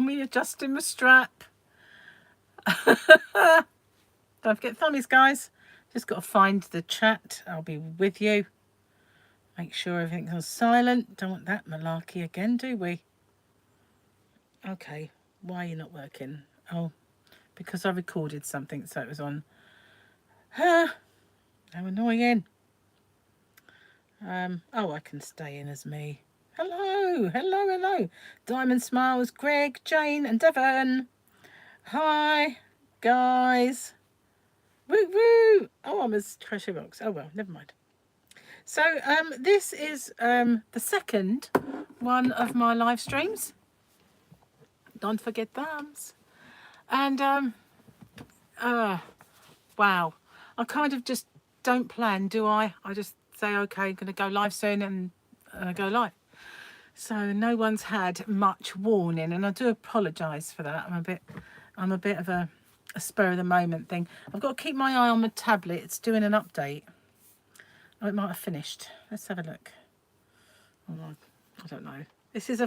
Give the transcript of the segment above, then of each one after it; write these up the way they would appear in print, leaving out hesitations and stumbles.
me adjusting my strap. Don't forget thummies, guys. Just got to find the chat. I'll be with you. Make sure everything's silent. Don't want that malarkey again, do we? Okay. Why are you not working? Oh, because I recorded something, so it was on. How annoying. Oh, I can stay in as me. Hello, hello, hello. Diamond Smiles, Greg, Jane, and Devon. Hi, guys. Woo woo. Oh, I'm as Treasure Rocks. Oh well, never mind. So this is the second one of my live streams. Don't forget thumbs. And wow, I kind of just don't plan, do I? I just say, okay, I'm going to go live soon, and I go live. So no one's had much warning, and I do apologise for that. I'm a bit of a spur of the moment thing. I've got to keep my eye on my tablet. It's doing an update. Oh, it might have finished. Let's have a look. Oh, I don't know. This is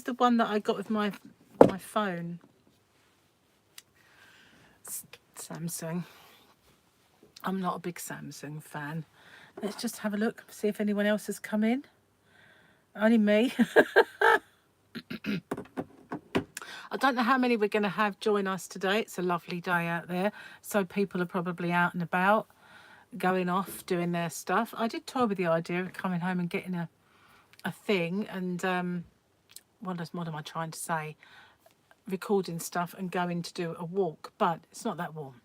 the one that I got with my phone. Samsung. I'm not a big Samsung fan. Let's just have a look, see if anyone else has come in. Only me. I don't know how many we're going to have join us today. It's a lovely day out there, so people are probably out and about, going off, doing their stuff. I did toy with the idea of coming home and getting a thing and, what am I trying to say? Recording stuff and going to do a walk, but it's not that warm.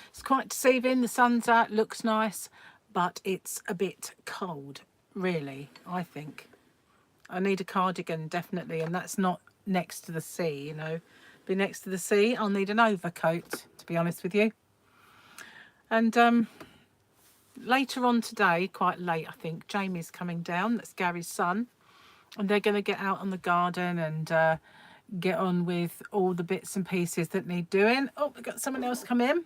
It's quite deceiving. The sun's out, looks nice, but it's a bit cold, really, I think. I need a cardigan, definitely, and that's not next to the sea, you know. Be next to the sea, I'll need an overcoat, to be honest with you. And later on today, quite late, I think, Jamie's coming down. That's Gary's son. And they're going to get out on the garden and get on with all the bits and pieces that need doing. Oh, we've got someone else come in.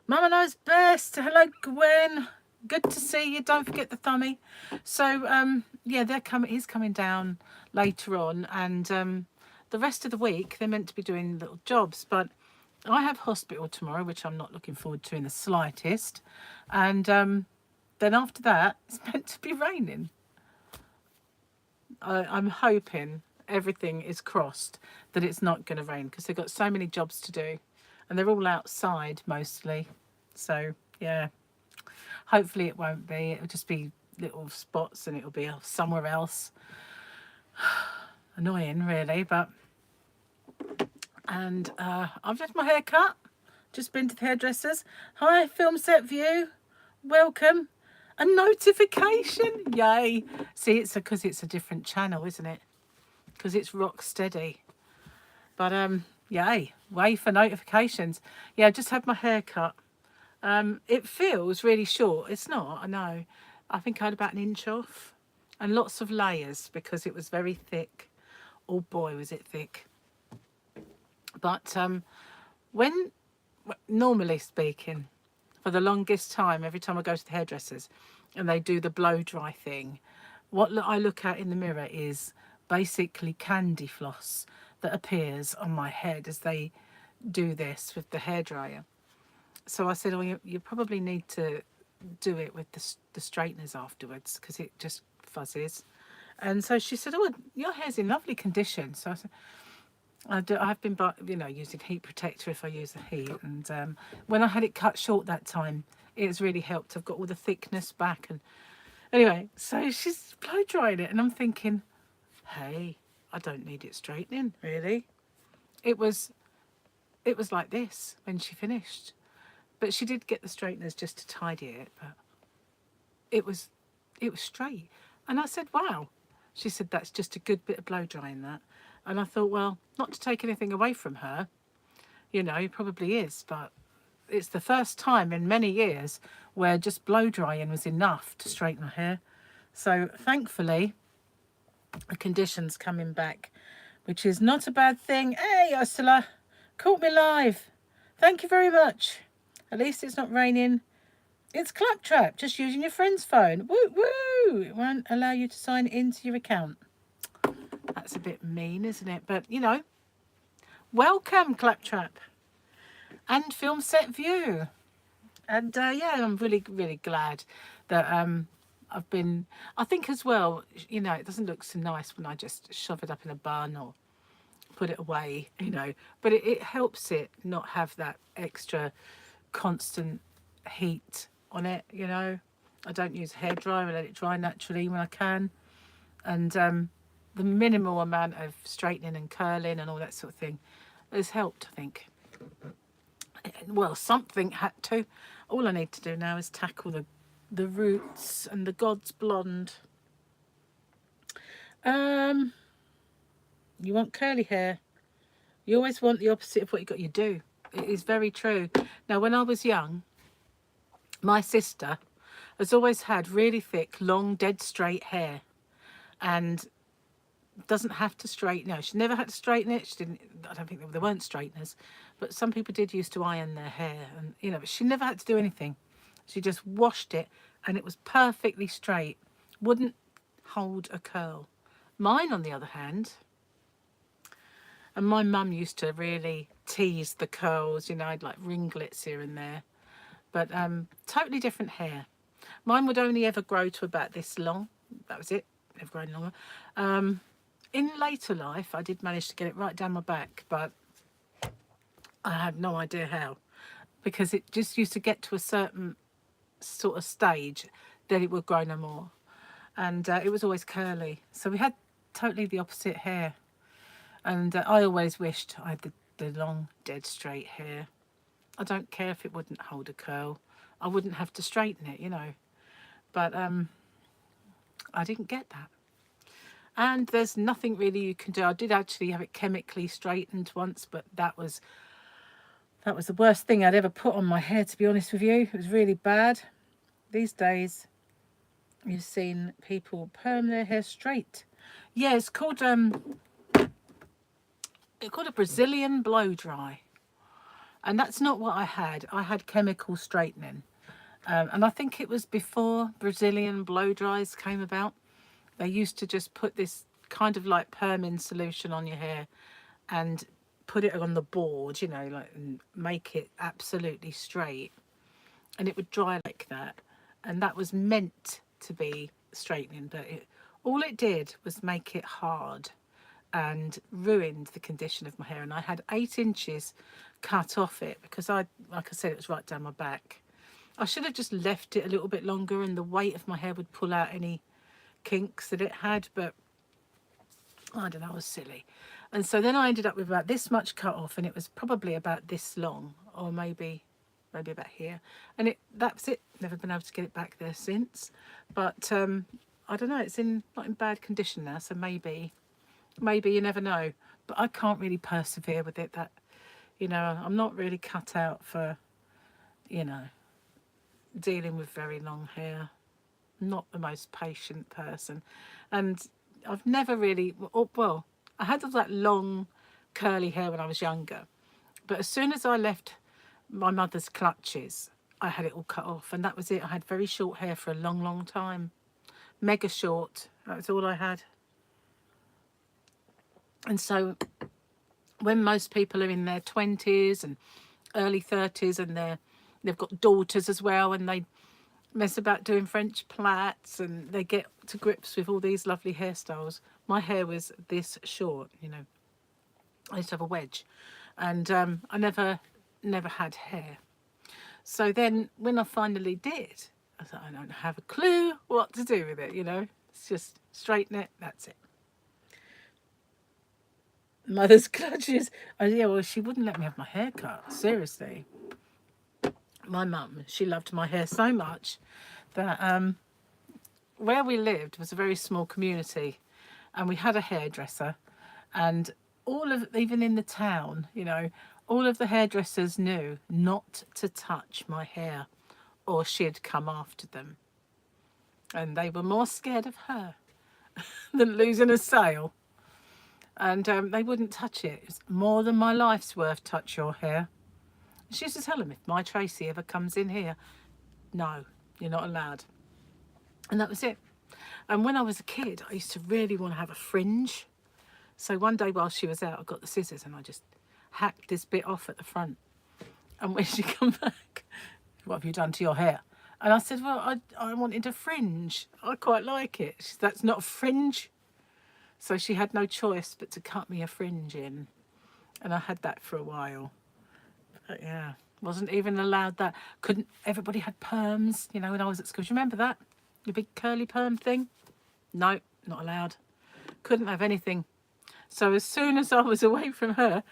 Mama knows best. Hello, Gwen. Good to see you. Don't forget the thummy. So, yeah, he's coming down later on. And the rest of the week, they're meant to be doing little jobs. But I have hospital tomorrow, which I'm not looking forward to in the slightest. And then after that, it's meant to be raining. I'm hoping everything is crossed that it's not going to rain, because they've got so many jobs to do. And they're all outside mostly. So, yeah. Hopefully it won't be. It'll just be little spots and it'll be somewhere else. Annoying, really, but... And I've had my hair cut. Just been to the hairdressers. Hi, Film Set View. Welcome. A notification. Yay. See, it's because it's a different channel, isn't it? Because it's RocksSteady. But, yay. Way for notifications. Yeah, I just had my hair cut. It feels really short. It's not, I know. I think I had about 1 inch off. And lots of layers because it was very thick. Oh boy, was it thick. But normally speaking, for the longest time, every time I go to the hairdressers and they do the blow dry thing, what I look at in the mirror is basically candy floss that appears on my head as they do this with the hairdryer. So I said, oh, you probably need to do it with the straighteners afterwards because it just fuzzes. And so she said, oh, your hair's in lovely condition. So I said, I've been, using heat protector if I use the heat. And when I had it cut short that time, it's really helped. I've got all the thickness back. And anyway, so she's blow drying it. And I'm thinking, hey, I don't need it straightening, really. It was like this when she finished. But she did get the straighteners just to tidy it. But it was straight. And I said, wow. She said, that's just a good bit of blow drying, that. And I thought, well, not to take anything away from her, it probably is, but it's the first time in many years where just blow drying was enough to straighten her hair. So thankfully, the condition's coming back, which is not a bad thing. Hey, Ursula, caught me live. Thank you very much. At least it's not raining. It's Claptrap, just using your friend's phone. Woo woo! It won't allow you to sign into your account. That's a bit mean, isn't it? But, you know, welcome, Claptrap, and Film Set View. And yeah, I'm really, really glad that I've been. I think as well, you know, it doesn't look so nice when I just shove it up in a bun or put it away, you know, but it helps it not have that extra constant heat on it, you know. I don't use a hairdryer, I let it dry naturally when I can. And the minimal amount of straightening and curling and all that sort of thing has helped, I think. Well, something had to. All I need to do now is tackle the roots and the God's blonde. You want curly hair. You always want the opposite of what you do. It is very true. Now, when I was young, my sister has always had really thick, long, dead straight hair, and doesn't have to straighten. No, she never had to straighten it. She didn't. I don't think there weren't straighteners, but some people did used to iron their hair, and you know, but she never had to do anything. She just washed it, and it was perfectly straight. Wouldn't hold a curl. Mine, on the other hand, and my mum used to really tease the curls. You know, I'd like ringlets here and there, but totally different hair. Mine would only ever grow to about this long. That was it. Never grown longer. In later life, I did manage to get it right down my back, but I had no idea how, because it just used to get to a certain sort of stage that it would grow no more, and it was always curly. So we had totally the opposite hair, and I always wished I had the long, dead straight hair. I don't care if it wouldn't hold a curl. I wouldn't have to straighten it, you know. But I didn't get that. And there's nothing really you can do. I did actually have it chemically straightened once, but that was the worst thing I'd ever put on my hair, to be honest with you. It was really bad. These days, you've seen people perm their hair straight. Yeah, it's called a Brazilian blow dry. And that's not what I had. I had chemical straightening. And I think it was before Brazilian blow dries came about. They used to just put this kind of like perm-in solution on your hair and put it on the board, you know, like, and make it absolutely straight. And it would dry like that. And that was meant to be straightening, but all it did was make it hard and ruined the condition of my hair. And I had 8 inches cut off it because like I said, it was right down my back. I should have just left it a little bit longer, and the weight of my hair would pull out any kinks that it had, but I don't know, I was silly. And so then I ended up with about this much cut off, and it was probably about this long, or maybe about here. And that's it. Never been able to get it back there since. But I don't know, it's not in bad condition now, so maybe you never know. But I can't really persevere with it. That, you know, I'm not really cut out for, you know, dealing with very long hair. Not the most patient person, and I've never really, well, I had all that long curly hair when I was younger, but as soon as I left my mother's clutches, I had it all cut off, and that was it. I had very short hair for a long time, mega short. That was all I had. And so when most people are in their 20s and early 30s, and they've got daughters as well, and they mess about doing French plaits, and they get to grips with all these lovely hairstyles. My hair was this short, you know. I used to have a wedge, and I never had hair. So then when I finally did, I thought, I don't have a clue what to do with it, you know. It's just straighten it, that's it. Mother's clutches. Oh yeah, well, she wouldn't let me have my hair cut, seriously. My mum, she loved my hair so much that where we lived was a very small community, and we had a hairdresser, and even in the town, you know, all of the hairdressers knew not to touch my hair or she'd come after them. And they were more scared of her than losing a sale. And they wouldn't touch it. It's more than my life's worth, touch your hair. She used to tell them, if my Tracy ever comes in here, no, you're not allowed. And that was it. And when I was a kid, I used to really want to have a fringe. So one day while she was out, I got the scissors and I just hacked this bit off at the front. And when she come back, what have you done to your hair? And I said, well, I wanted a fringe. I quite like it. She said, that's not a fringe. So she had no choice but to cut me a fringe in. And I had that for a while. But yeah, wasn't even allowed that. Couldn't, everybody had perms, you know, when I was at school. Do you remember that? The big curly perm thing? No, not allowed. Couldn't have anything. So as soon as I was away from her,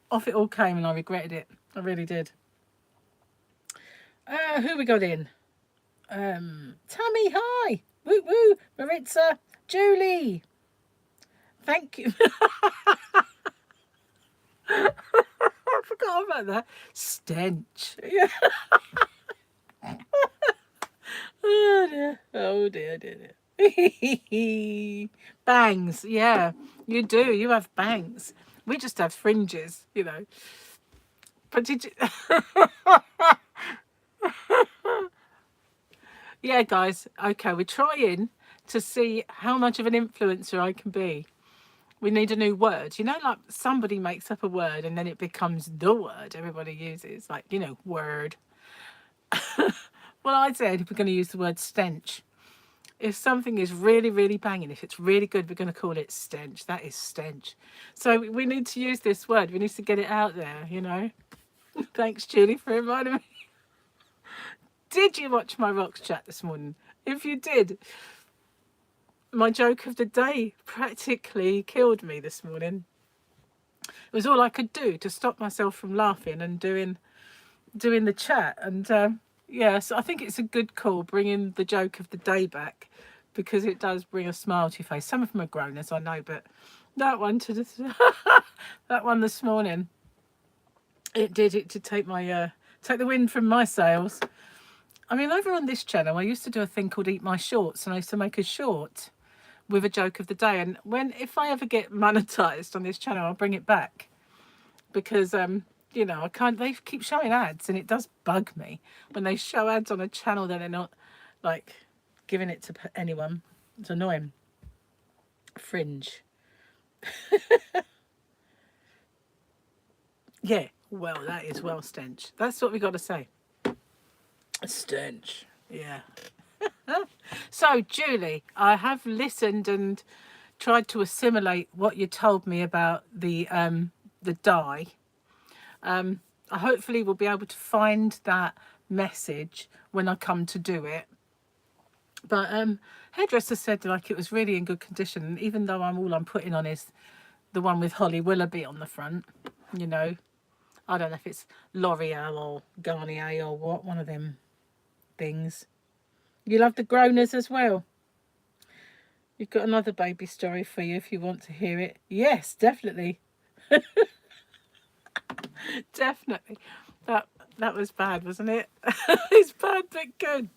off it all came, and I regretted it. I really did. Who we got in? Tammy, hi. Woo woo. Maritza, Julie. Thank you. I forgot about that. Stench. Yeah. Oh dear. Oh dear, dear, dear. Bangs. Yeah, you do. You have bangs. We just have fringes, you know. But did you... Yeah, guys. Okay, we're trying to see how much of an influencer I can be. We need a new word. You know, like somebody makes up a word and then it becomes the word everybody uses. Like, you know, word. Well, I said we're going to use the word stench. If something is really, really banging, if it's really good, we're going to call it stench. That is stench. So we need to use this word. We need to get it out there, you know. Thanks, Julie, for reminding me. Did you watch my Rocks chat this morning? If you did, my joke of the day practically killed me this morning. It was all I could do to stop myself from laughing and doing the chat. And yeah, so I think it's a good call bringing the joke of the day back, because it does bring a smile to your face. Some of them are groaners, I know, but that one that one this morning, it did take my take the wind from my sails. I mean, over on this channel, I used to do a thing called Eat My Shorts, and I used to make a short with a joke of the day. And if I ever get monetized on this channel, I'll bring it back, because you know, they keep showing ads, and it does bug me when they show ads on a channel that they're not like giving it to anyone. It's annoying. Fringe. Yeah, well, that is well stench. That's what we got to say. Stench. Yeah. So, Julie, I have listened and tried to assimilate what you told me about the dye. I hopefully will be able to find that message when I come to do it. But hairdresser said like it was really in good condition, and even though I'm putting on is the one with Holly Willoughby on the front, you know. I don't know if it's L'Oreal or Garnier or what, one of them things. You love the groaners as well. You've got another baby story for you if you want to hear it. Yes, definitely. Definitely. That was bad, wasn't it? It's bad but good.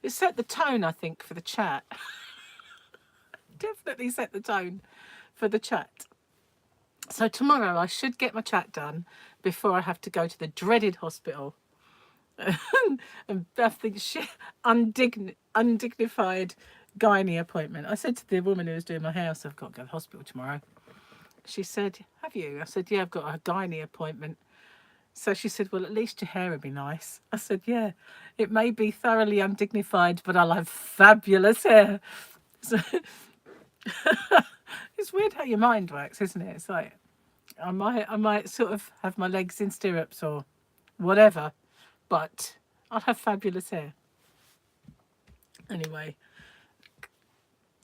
It set the tone, I think, for the chat. Definitely set the tone for the chat. So tomorrow I should get my chat done before I have to go to the dreaded hospital and have the undignified gynae appointment. I said to the woman who was doing my hair, I've got to go to the hospital tomorrow. She said, have you? I said, yeah, I've got a gynae appointment. So she said, well, at least your hair would be nice. I said, yeah, it may be thoroughly undignified, but I'll have fabulous hair. So it's weird how your mind works, isn't it? It's like I might sort of have my legs in stirrups or whatever, but I'll have fabulous hair. Anyway,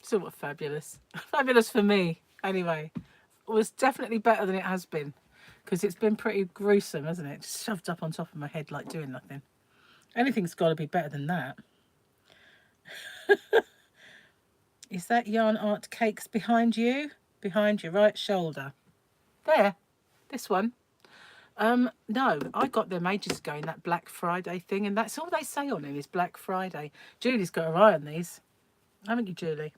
sort of fabulous. Fabulous for me, anyway. It was definitely better than it has been, because it's been pretty gruesome, hasn't it? Just shoved up on top of my head like doing nothing. Anything's got to be better than that. Is that yarn art cakes behind you? Behind your right shoulder. There. This one. No, I got them ages ago in that Black Friday thing, and that's all they say on it is Black Friday. Julie's got her eye on these. Haven't you, Julie?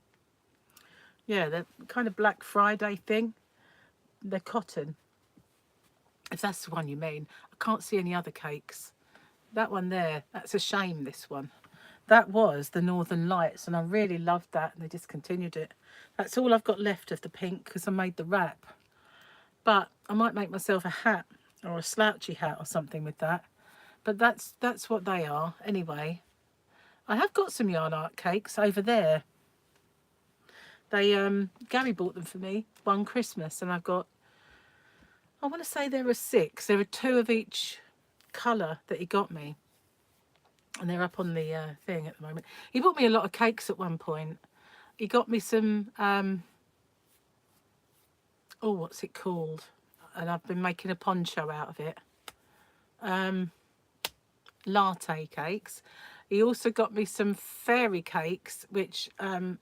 Yeah, they're kind of Black Friday thing. They're cotton. If that's the one you mean. I can't see any other cakes. That one there, that's a shame, this one. that was the Northern Lights, and I really loved that, and they discontinued it. That's all I've got left of the pink because I made the wrap. But I might make myself a hat or a slouchy hat or something with that. But that's what they are anyway. I have got some yarn art cakes over there. They Gary bought them for me one Christmas, and I've got, I want to say there are 6. There are 2 of each colour that he got me, and they're up on the thing at the moment. He bought me a lot of cakes at one point. He got me some oh, what's it called? And I've been making a poncho out of it. Latte cakes. He also got me some fairy cakes, which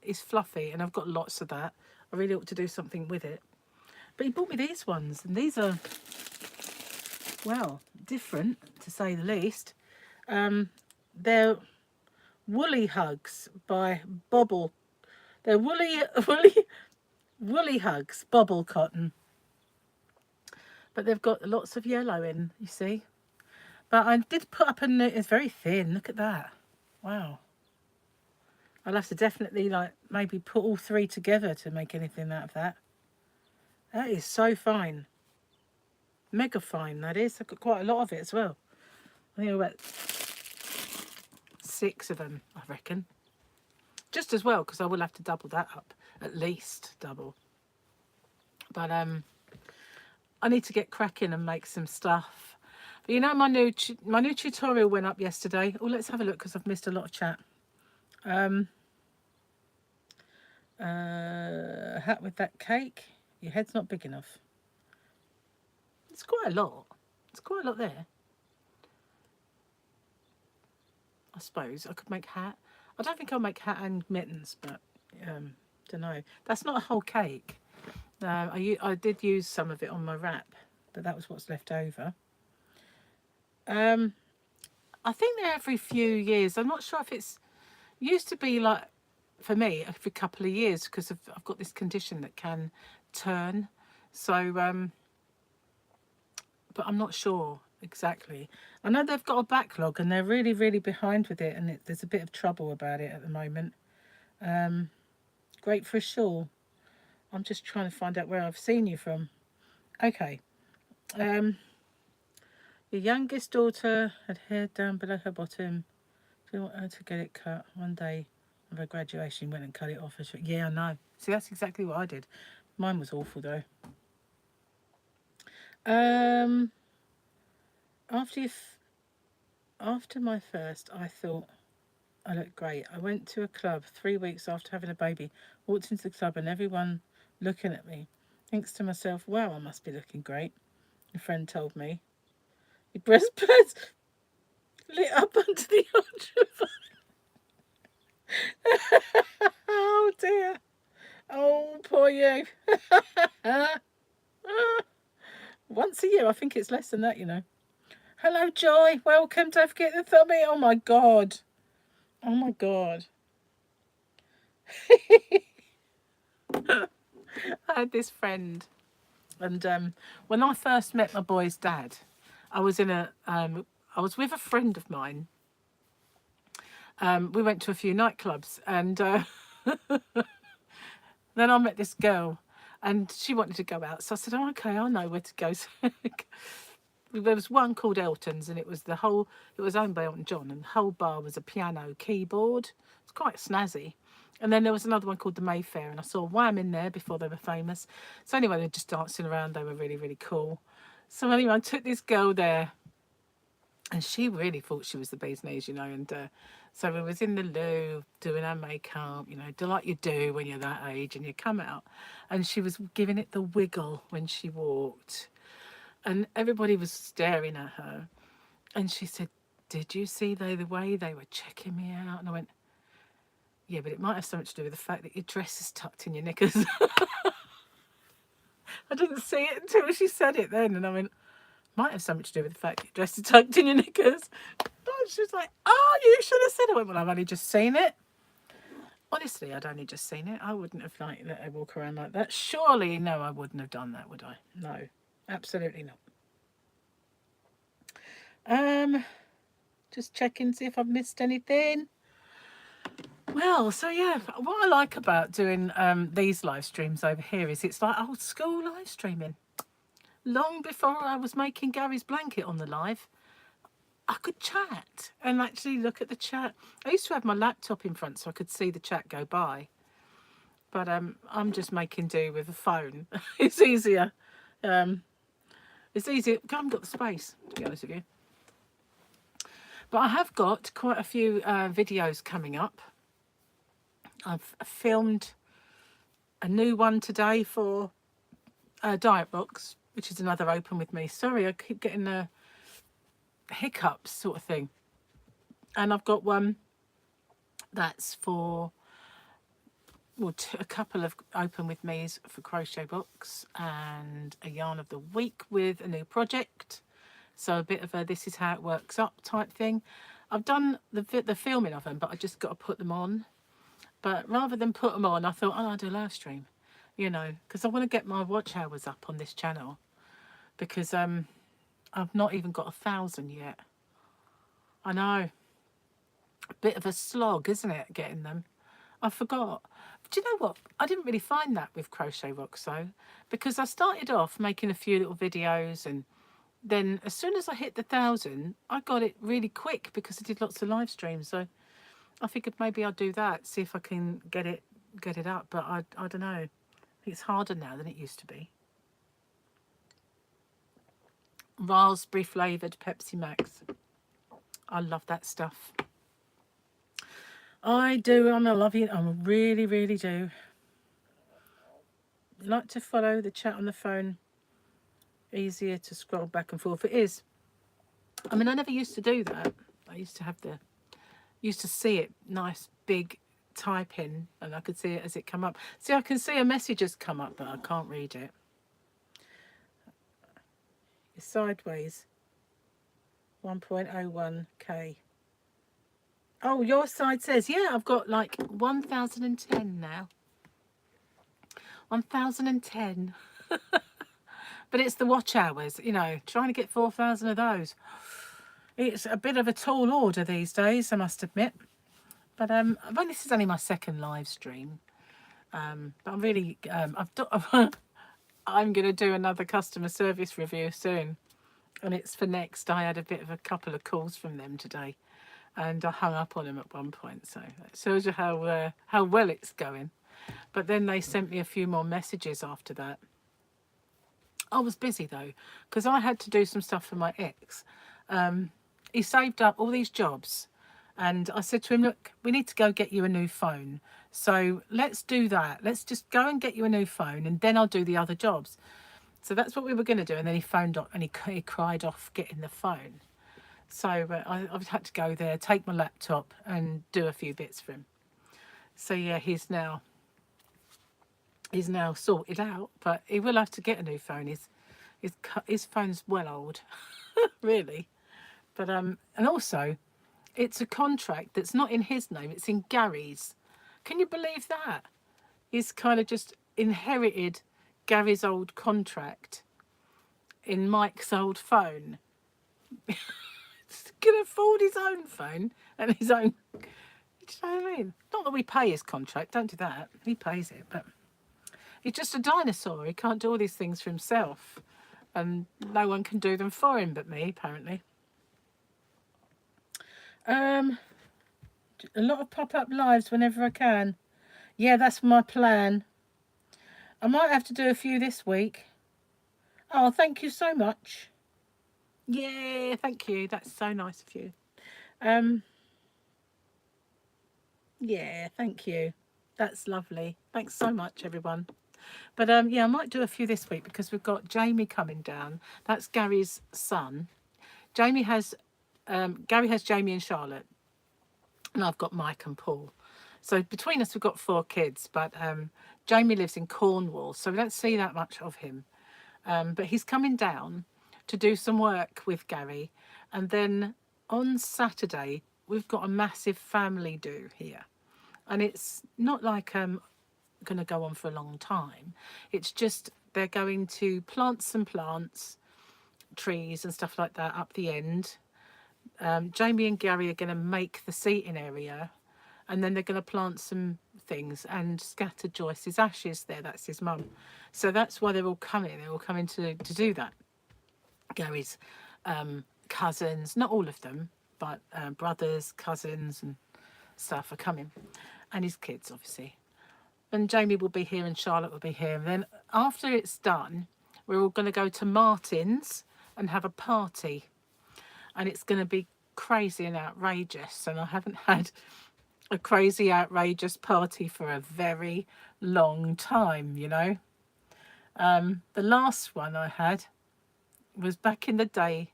is fluffy, and I've got lots of that. I really ought to do something with it. But he bought me these ones, and these are, well, different to say the least. They're Woolly Hugs by Bobble. They're woolly Hugs, Bobble Cotton. But they've got lots of yellow in, you see. But I did put up it's very thin. Look at that. Wow. I'll have to definitely, like, maybe put all 3 together to make anything out of that. That is so fine. Mega fine, that is. I've got quite a lot of it as well. I think I've got 6 of them, I reckon. Just as well, because I will have to double that up. At least double. But I need to get cracking and make some stuff. But you know, my new tutorial went up yesterday. Oh, let's have a look, because I've missed a lot of chat. Hat with that cake. Your head's not big enough. It's quite a lot. It's quite a lot there. I suppose I could make hat. I don't think I'll make hat and mittens, but don't know. That's not a whole cake. I did use some of it on my wrap, but that was what's left over. I think they're every few years. I'm not sure if it's used to be like, for me, every couple of years, because I've got this condition that can turn. So, but I'm not sure exactly. I know they've got a backlog and they're really, really behind with it, and there's a bit of trouble about it at the moment. Great for a shawl. I'm just trying to find out where I've seen you from. Okay. Your youngest daughter had hair down below her bottom. Do you want her to get it cut? One day of her graduation, went and cut it off. Yeah, I know. See, that's exactly what I did. Mine was awful though. After my first, I thought I looked great. I went to a club 3 weeks after having a baby. Walked into the club and everyone looking at me. Thinks to myself, wow, I must be looking great. A friend told me. Your breast pads lit up under the ultraviolet. Oh dear. Oh, poor you. Once a year, I think it's less than that, you know. Hello, Joy. Welcome. Don't forget the thumbie. Oh my god. Oh my god. I had this friend, and when I first met my boy's dad, I was with a friend of mine. We went to a few nightclubs, and then I met this girl, and she wanted to go out. So I said, "Oh, okay, I know where to go." So there was one called Elton's, and it was owned by Elton John, and the whole bar was a piano keyboard. It's quite snazzy. And then there was another one called the Mayfair, and I saw Wham in there before they were famous. So anyway, they're just dancing around. They were really, really cool. So anyway, I took this girl there, and she really thought she was the bee's knees, you know. And so we was in the loo doing her makeup, you know, do like you do when you're that age, and you come out, and she was giving it the wiggle when she walked. And everybody was staring at her. And she said, "Did you see the way they were checking me out?" And I went, "Yeah, but it might have something to do with the fact that your dress is tucked in your knickers." I didn't see it until she said it then. And I went, "Might have something to do with the fact that your dress is tucked in your knickers." And she was like, "Oh, you should have said it." I went, "Well, I've only just seen it." Honestly, I'd only just seen it. I wouldn't have let her walk around like that. Surely, no, I wouldn't have done that, would I? No, absolutely not. Just checking, see if I've missed anything. Well, so yeah, what I like about doing these live streams over here is it's like old school live streaming. Long before I was making Gary's blanket on the live, I could chat and actually look at the chat. I used to have my laptop in front so I could see the chat go by, but I'm just making do with a phone. It's easier. Um, it's easier. I haven't got the space, to be honest with you. But I have got quite a few videos coming up. I've filmed a new one today for Diet Rocks, which is another open with me. Sorry, I keep getting hiccups sort of thing. And I've got one that's for, well, a couple of open with me's for crochet books and a yarn of the week with a new project. So a bit of a this is how it works up type thing. I've done the filming of them, but I just got to put them on. But rather than put them on, I thought, oh, I'll do a live stream, you know, because I want to get my watch hours up on this channel, because I've not even got 1,000 yet. I know, a bit of a slog, isn't it, getting them? I forgot. Do you know what? I didn't really find that with Crochet Rocks though, because I started off making a few little videos, and then as soon as I hit the 1,000, I got it really quick because I did lots of live streams. So I figured maybe I'll do that, see if I can get it up. But I don't know. It's harder now than it used to be. Raspberry flavoured Pepsi Max. I love that stuff. I do. I love it. I really, really do. Like to follow the chat on the phone. Easier to scroll back and forth. It is. I mean, I never used to do that. I used to see it nice big type in, and I could see it as it come up. See, I can see a message has come up, but I can't read it. It's sideways. 1.01k. Oh, your side says, yeah, I've got like 1,010 now. 1,010. But it's the watch hours, you know, trying to get 4,000 of those. It's a bit of a tall order these days, I must admit. But this is only my second live stream. But I'm really, I'm going to do another customer service review soon. And it's for Next. I had a couple of calls from them today, and I hung up on them at one point. So that shows you how well it's going. But then they sent me a few more messages after that. I was busy though, because I had to do some stuff for my ex. He saved up all these jobs, and I said to him, look, we need to go get you a new phone. So let's do that. Let's just go and get you a new phone, and then I'll do the other jobs. So that's what we were going to do. And then he phoned up and he cried off getting the phone. So I've had to go there, take my laptop and do a few bits for him. So yeah, he's now sorted out, but he will have to get a new phone. His phone's well old, really. But and also, it's a contract that's not in his name; it's in Gary's. Can you believe that? He's kind of just inherited Gary's old contract in Mike's old phone. Can afford his own phone and his own. Do you know what I mean? Not that we pay his contract. Don't do that. He pays it, but he's just a dinosaur. He can't do all these things for himself, and no one can do them for him but me, apparently. A lot of pop-up lives whenever I can. Yeah, that's my plan. I might have to do a few this week. Oh, thank you so much. Yeah, thank you. That's so nice of you. Yeah, thank you. That's lovely. Thanks so much, everyone. But yeah, I might do a few this week because we've got Jamie coming down. That's Gary's son. Gary has Jamie and Charlotte, and I've got Mike and Paul. So between us, we've got 4 kids. But Jamie lives in Cornwall, so we don't see that much of him. But he's coming down to do some work with Gary, and then on Saturday we've got a massive family do here, and it's not like going to go on for a long time. It's just they're going to plant some plants, trees and stuff like that up the end. Jamie and Gary are going to make the seating area, and then they're going to plant some things and scatter Joyce's ashes there. That's his mum. So that's why they're all coming. They're all coming to do that. Gary's cousins, not all of them, but brothers, cousins, and stuff are coming, and his kids, obviously. And Jamie will be here, and Charlotte will be here. And then after it's done, we're all going to go to Martin's and have a party, and it's going to be crazy and outrageous. And I haven't had a crazy, outrageous party for a very long time, you know. The last one I had was back in the day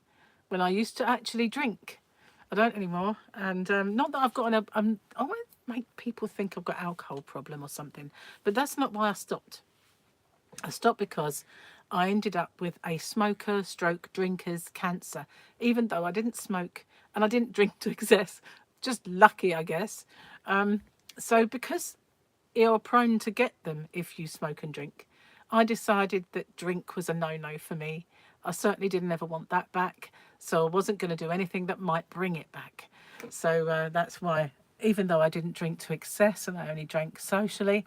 when I used to actually drink. I don't anymore, and not that I've got I won't make people think I've got alcohol problem or something, but that's not why I stopped. I stopped because I ended up with a smoker stroke drinker's cancer, even though I didn't smoke and I didn't drink to excess. Just lucky, I guess. So because you're prone to get them if you smoke and drink, I decided that drink was a no-no for me. I certainly didn't ever want that back, so I wasn't going to do anything that might bring it back. So that's why, even though I didn't drink to excess and I only drank socially,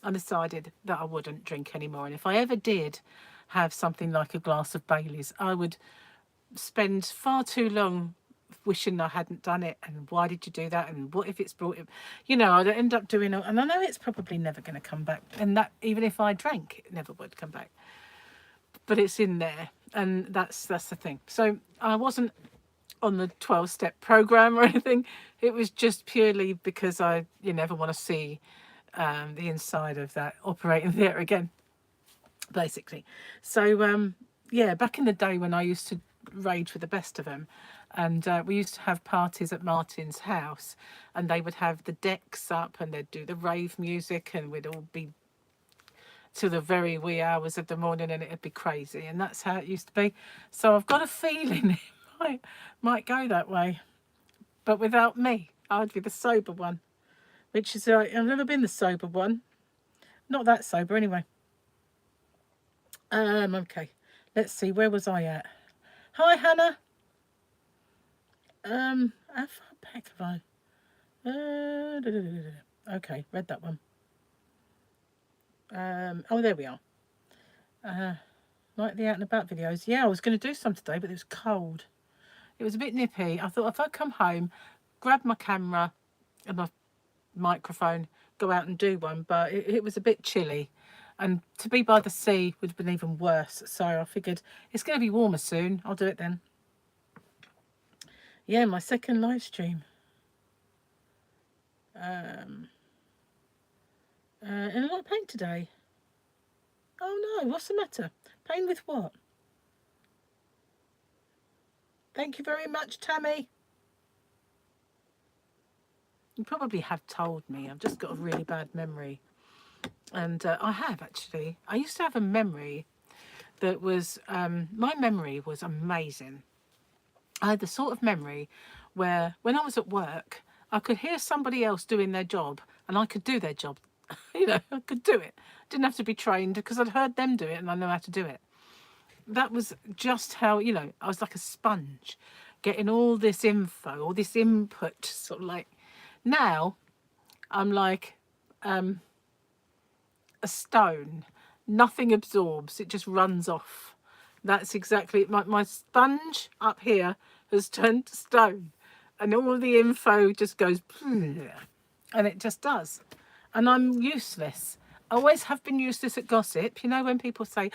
I decided that I wouldn't drink anymore. And if I ever did have something like a glass of Baileys, I would spend far too long wishing I hadn't done it, and why did you do that, and what if it's brought it, you know, I'd end up doing it, and I know it's probably never going to come back, and that even if I drank, it never would come back, but it's in there, and that's the thing. So I wasn't on the 12-step program or anything. It was just purely because you never want to see the inside of that operating theatre again, basically. So yeah, back in the day when I used to rage with the best of them, and we used to have parties at Martin's house, and they would have the decks up and they'd do the rave music, and we'd all be to the very wee hours of the morning, and it'd be crazy, and that's how it used to be. So I've got a feeling it might go that way, but without me, I'd be the sober one, which is I've never been the sober one, not that sober anyway. Okay, let's see, where was I at? Hi, Hannah. How far back have I? Okay, read that one. Oh, there we are. Like the out and about videos. Yeah, I was going to do some today, but it was cold. It was a bit nippy. I thought if I come home, grab my camera and my microphone, go out and do one, but it was a bit chilly. And to be by the sea would have been even worse. So I figured it's going to be warmer soon. I'll do it then. Yeah, my second live stream. In a lot of pain today. Oh no, what's the matter? Pain with what? Thank you very much, Tammy. You probably have told me. I've just got a really bad memory. And I have, actually. I used to have a memory that was... my memory was amazing. I had the sort of memory where when I was at work, I could hear somebody else doing their job and I could do their job. You know, I could do it. Didn't have to be trained because I'd heard them do it and I know how to do it. That was just how, you know, I was like a sponge, getting all this info, all this input, sort of like. Now, I'm like a stone. Nothing absorbs. It just runs off. That's exactly it. My sponge up here has turned to stone. And all the info just goes, and it just does. And I'm useless. I always have been useless at gossip. You know, when people say,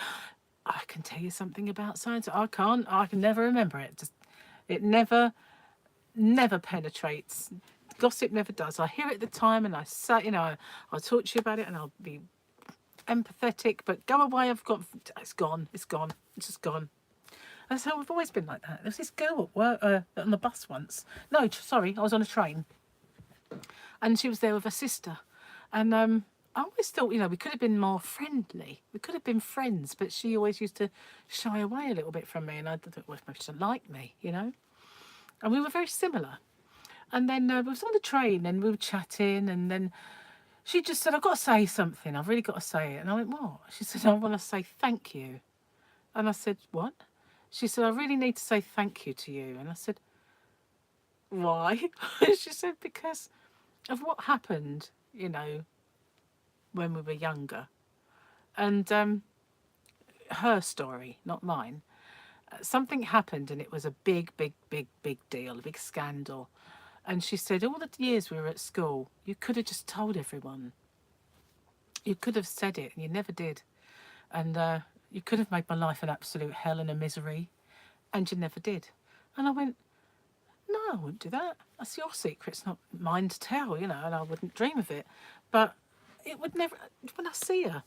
I can tell you something about science. I can't. I can never remember it. Just, it never penetrates. Gossip never does. I hear it at the time and I say, you know, I'll talk to you about it and I'll be empathetic, but go away, it's gone, it's just gone. That's how I've always been like that. There was this girl at work, on the bus once. No, sorry, I was on a train. And she was there with her sister. And I always thought, you know, we could have been more friendly. We could have been friends, but she always used to shy away a little bit from me. And I thought, well, maybe she didn't like me, you know. And we were very similar. And then we was on the train and we were chatting, and then she just said, I've got to say something. I've really got to say it. And I went, what? She said, I want to say thank you. And I said, what? She said, I really need to say thank you to you. And I said, why? She said, because of what happened, you know, when we were younger. And her story, not mine. Something happened and it was a big, big, big, big deal, a big scandal. And she said, all the years we were at school, you could have just told everyone. You could have said it and you never did. And you could have made my life an absolute hell and a misery. And you never did. And I went, no, I wouldn't do that. That's your secret. It's not mine to tell, you know, and I wouldn't dream of it. But it would never, when I see her,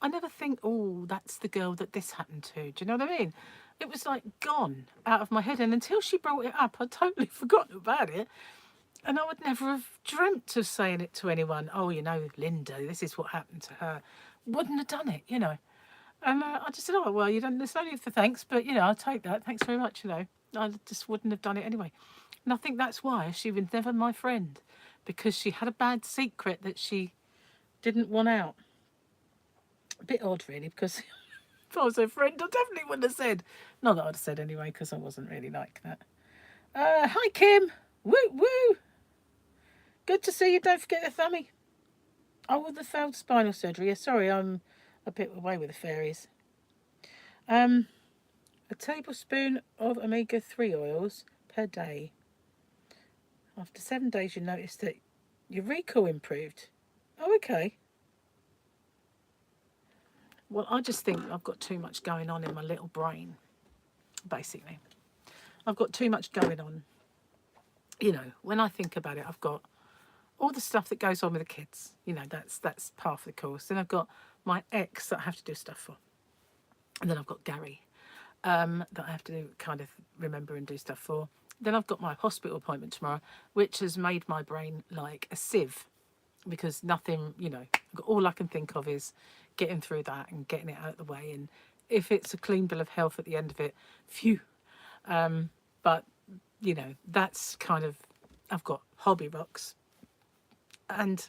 I never think, oh, that's the girl that this happened to. Do you know what I mean? It was like gone out of my head. And until she brought it up, I'd totally forgotten about it. And I would never have dreamt of saying it to anyone. Oh, you know, Linda, this is what happened to her. Wouldn't have done it, you know. And I just said, oh, well, you don't, there's no need for thanks, but, you know, I'll take that. Thanks very much, you know. I just wouldn't have done it anyway. And I think that's why she was never my friend, because she had a bad secret that she didn't want out. A bit odd, really, because if I was her friend, I definitely wouldn't have said. Not that I'd have said anyway, because I wasn't really like that. Hi, Kim. Woo, woo. Good to see you. Don't forget the thummy. Oh, with the failed spinal surgery. Yeah, sorry, I'm a bit away with the fairies. A tablespoon of omega-3 oils per day. After 7 days, you notice that your recall improved. Oh, okay. Well, I just think I've got too much going on in my little brain, basically. I've got too much going on. You know, when I think about it, I've got all the stuff that goes on with the kids. You know, that's part of the course. Then I've got my ex that I have to do stuff for. And then I've got Gary that I have to kind of remember and do stuff for. Then I've got my hospital appointment tomorrow, which has made my brain like a sieve, because nothing, you know, all I can think of is getting through that and getting it out of the way. And if it's a clean bill of health at the end of it, phew. But, you know, that's kind of, I've got Hobby Rocks, and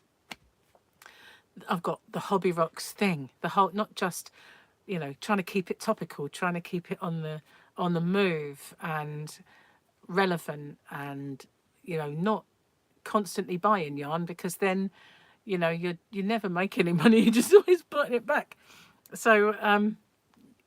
I've got the Hobby Rocks thing, the whole, not just, you know, trying to keep it topical, trying to keep it on the move and relevant, and, you know, not constantly buying yarn, because then, you know, you never make any money. You're just always putting it back. So and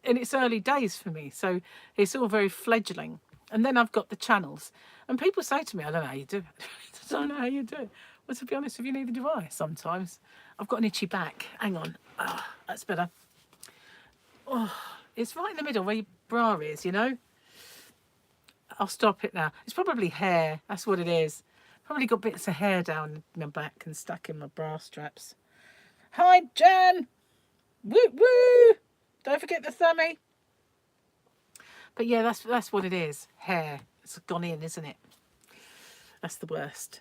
it's early days for me, so it's all very fledgling. And then I've got the channels, and people say to me, I don't know how you do it. I don't know how you do it. Well, to be honest with you, neither do I. Sometimes I've got an itchy back. Hang on. That's better. Oh, it's right in the middle where your bra is, you know. I'll stop it now. It's probably hair. That's what it is. Probably got bits of hair down my back and stuck in my bra straps. Hi, Jan. Woo woo. Don't forget the thummy. But yeah, that's what it is. Hair. It's gone in, isn't it? That's the worst.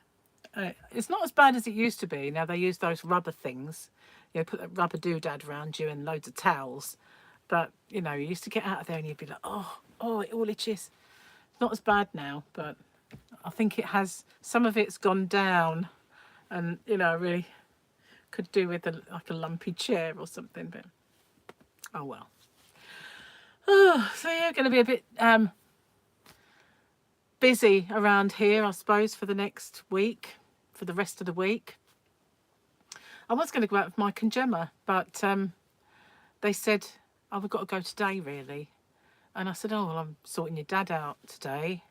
It's not as bad as it used to be. Now they use those rubber things. You know, put that rubber doodad around you and loads of towels. But, you know, you used to get out of there and you'd be like, oh, it all itches. It's not as bad now, but I think it has, some of it's gone down, and, you know, I really could do with like a lumpy chair or something, but oh well. Oh, so yeah, going to be a bit busy around here, I suppose, for the next week, for the rest of the week. I was going to go out with Mike and Gemma, but they said, oh, we've got to go today, really. And I said, oh, well, I'm sorting your dad out today.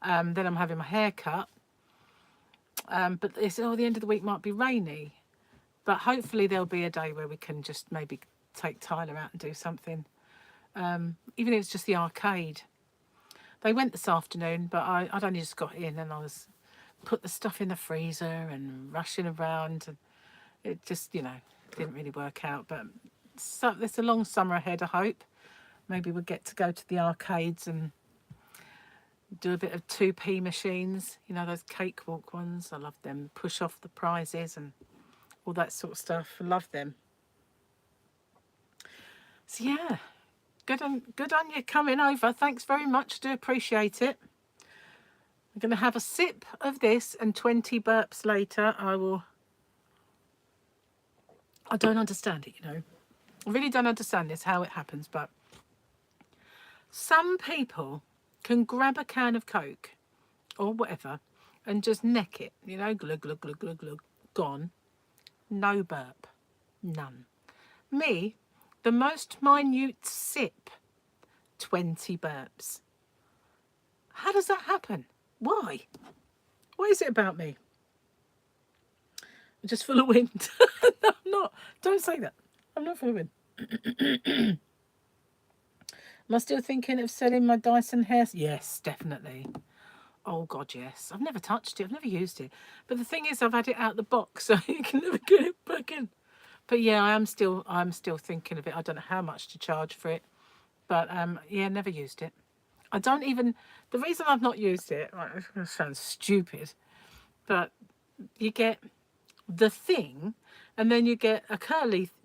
Then I'm having my hair cut. But they said, oh, the end of the week might be rainy. But hopefully there'll be a day where we can just maybe take Tyler out and do something. Even if it's just the arcade. They went this afternoon, but I'd only just got in and I was put the stuff in the freezer and rushing around. And it just, you know, didn't really work out. But so, there's a long summer ahead, I hope. Maybe we'll get to go to the arcades and do a bit of 2p machines. You know, those cakewalk ones. I love them. Push off the prizes and all that sort of stuff. I love them. So yeah, good on you coming over. Thanks very much. Do appreciate it. I'm going to have a sip of this, and 20 burps later I don't understand it, you know. I really don't understand this, how it happens, but some people can grab a can of Coke or whatever and just neck it, you know, glug, glug, glug, glug, glug, gone. No burp, none. Me, the most minute sip, 20 burps. How does that happen? Why? What is it about me? I'm just full of wind. No, I'm not. Don't say that. I'm not full of wind. Am I still thinking of selling my Dyson hair? Yes, definitely. Oh God, yes. I've never touched it. I've never used it. But the thing is, I've had it out the box, so you can never get it back in. But yeah, I'm still thinking of it. I don't know how much to charge for it, but yeah, never used it. I don't even. The reason I've not used it, right, it's going to sound stupid, but you get the thing, and then you get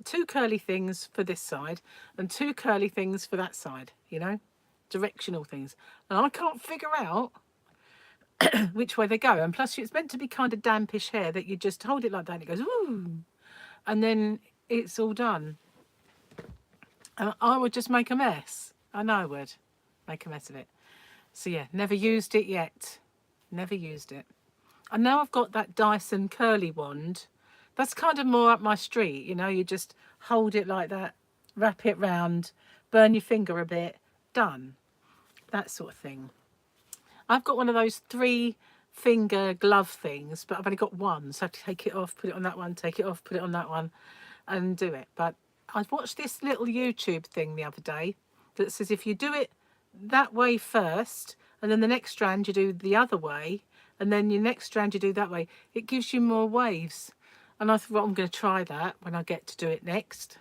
two curly things for this side, and two curly things for that side. You know, directional things, and I can't figure out which way they go. And plus, it's meant to be kind of dampish hair that you just hold it like that, and it goes ooh, and then it's all done. And I would just make a mess. I know I would make a mess of it. So yeah, never used it yet. Never used it. And now I've got that Dyson curly wand. That's kind of more up my street, you know. You just hold it like that, wrap it round, burn your finger a bit, done. That sort of thing. I've got one of those 3-finger glove things, but I've only got one, so I have to take it off, put it on that one, take it off, put it on that one, and do it. But I watched this little YouTube thing the other day that says if you do it that way first, and then the next strand you do the other way, and then your next strand you do that way, it gives you more waves. And I thought, well, I'm going to try that when I get to do it next.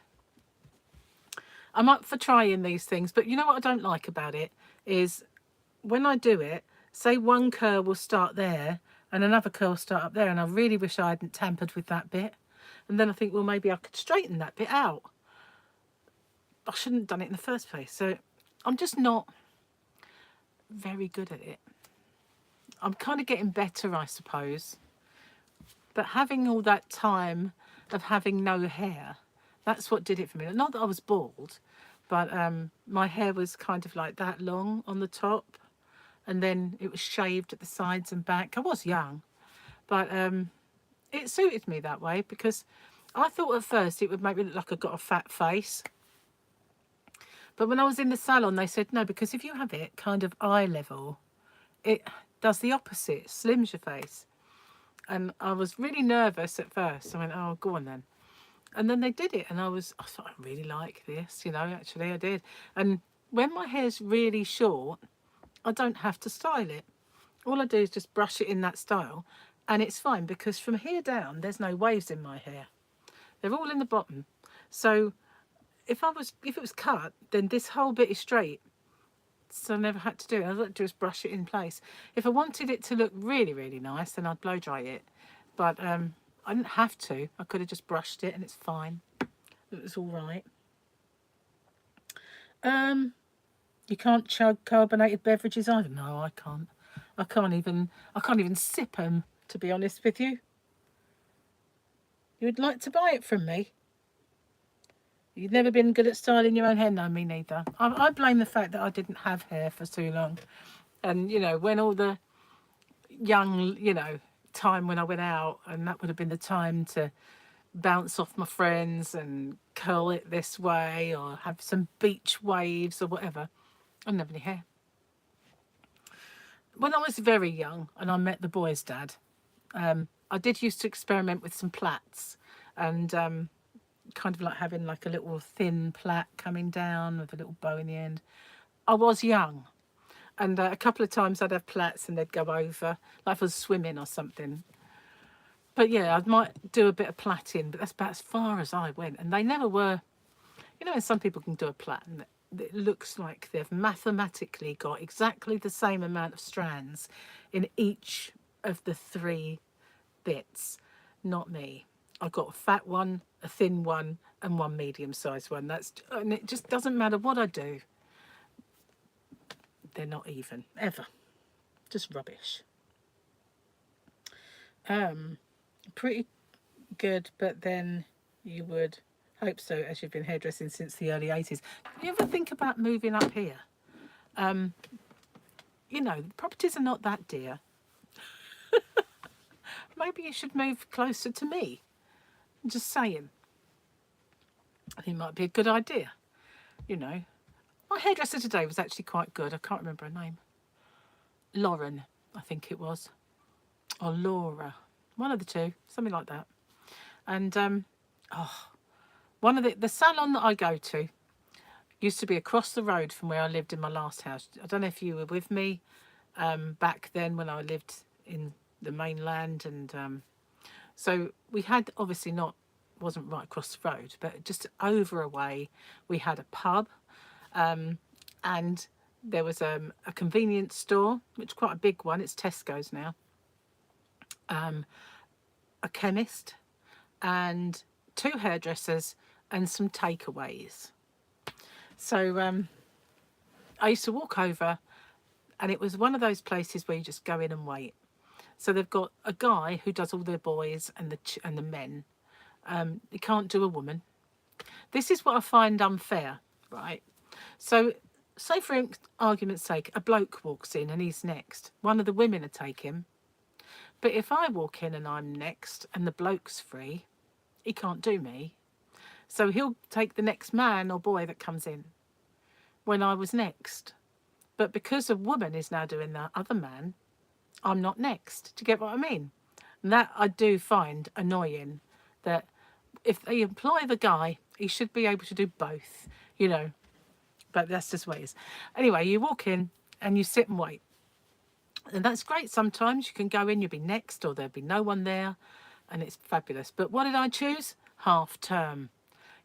I'm up for trying these things, but you know what I don't like about it is when I do it, say one curl will start there and another curl will start up there, and I really wish I hadn't tampered with that bit. And then I think, well, maybe I could straighten that bit out. I shouldn't have done it in the first place. So I'm just not very good at it. I'm kind of getting better, I suppose. But having all that time of having no hair, that's what did it for me. Not that I was bald, but my hair was kind of like that long on the top, and then it was shaved at the sides and back. I was young, but it suited me that way because I thought at first it would make me look like I got a fat face. But when I was in the salon, they said, no, because if you have it kind of eye level, it does the opposite, slims your face. And I was really nervous at first. I went, oh, go on then. And then they did it, and I thought, I really like this, you know, actually I did. And when my hair's really short, I don't have to style it. All I do is just brush it in that style, and it's fine because from here down, there's no waves in my hair. They're all in the bottom. So if it was cut, then this whole bit is straight. So I never had to do it. I had to just brush it in place. If I wanted it to look really, really nice, then I'd blow dry it. But I didn't have to. I could have just brushed it and it's fine. It was all right. You can't chug carbonated beverages either. No, I can't. I can't even sip them, to be honest with you. You would like to buy it from me? You've never been good at styling your own hair? No, me neither. I blame the fact that I didn't have hair for too long. And, you know, when all the young, you know, time when I went out, and that would have been the time to bounce off my friends and curl it this way or have some beach waves or whatever. I didn't have any hair. When I was very young and I met the boy's dad, I did used to experiment with some plaits and kind of like having like a little thin plait coming down with a little bow in the end. I was young, and a couple of times I'd have plaits and they'd go over, like if I was swimming or something. But yeah, I might do a bit of plaiting, but that's about as far as I went. And they never were, you know, some people can do a plait and it looks like they've mathematically got exactly the same amount of strands in each of the 3 bits. Not me. I've got a fat one, a thin one, and one medium-sized one. And it just doesn't matter what I do. They're not even, ever. Just rubbish. Pretty good, but then you would hope so, as you've been hairdressing since the early 80s. Do you ever think about moving up here? You know, properties are not that dear. maybe you should move closer to me. I'm just saying. I think it might be a good idea, you know. My hairdresser today was actually quite good. I can't remember her name. Lauren, I think it was. Or Laura. One of the two. Something like that. And one of the salon that I go to used to be across the road from where I lived in my last house. I don't know if you were with me back then when I lived in the mainland. And so we had obviously not, wasn't right across the road, but just over a way we had a pub. And there was a convenience store, which is quite a big one. It's Tesco's now. A chemist and two hairdressers and some takeaways. So I used to walk over, and it was one of those places where you just go in and wait. So they've got a guy who does all the boys and the men. You can't do a woman. This is what I find unfair, right? So, say for argument's sake, a bloke walks in and he's next. One of the women will take him. But if I walk in and I'm next and the bloke's free, he can't do me. So he'll take the next man or boy that comes in when I was next. But because a woman is now doing the other man, I'm not next. Do you get what I mean? And that I do find annoying, that if they employ the guy, he should be able to do both, you know. But that's just what it is. Anyway, you walk in and you sit and wait. And that's great. Sometimes you can go in, you'll be next, or there'll be no one there, and it's fabulous. But what did I choose? Half term.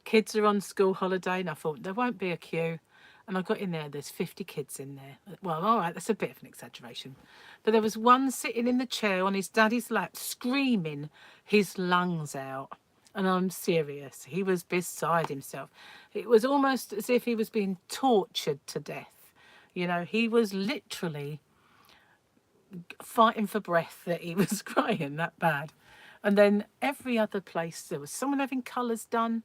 Kids are on school holiday, and I thought there won't be a queue. And I got in there, there's 50 kids in there. Well, all right, that's a bit of an exaggeration. But there was one sitting in the chair on his daddy's lap, screaming his lungs out. And I'm serious. He was beside himself. It was almost as if he was being tortured to death. You know, he was literally fighting for breath that he was crying that bad. And then every other place, there was someone having colours done.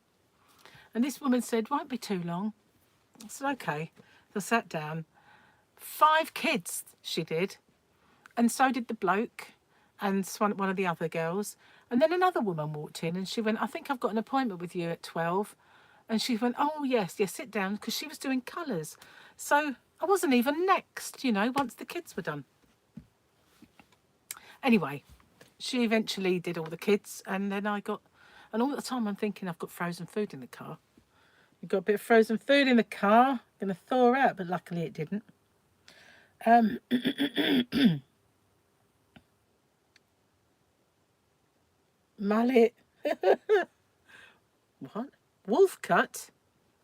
And this woman said, won't be too long. I said, okay. So I sat down. 5 kids she did. And so did the bloke and one of the other girls. And then another woman walked in and she went, I think I've got an appointment with you at 12. And she went, oh, yes, sit down, because she was doing colours. So I wasn't even next, you know, once the kids were done. Anyway, she eventually did all the kids, and then and all the time I'm thinking I've got frozen food in the car. You've got a bit of frozen food in the car. I'm going to thaw out, but luckily it didn't. Mullet. What? Wolf cut?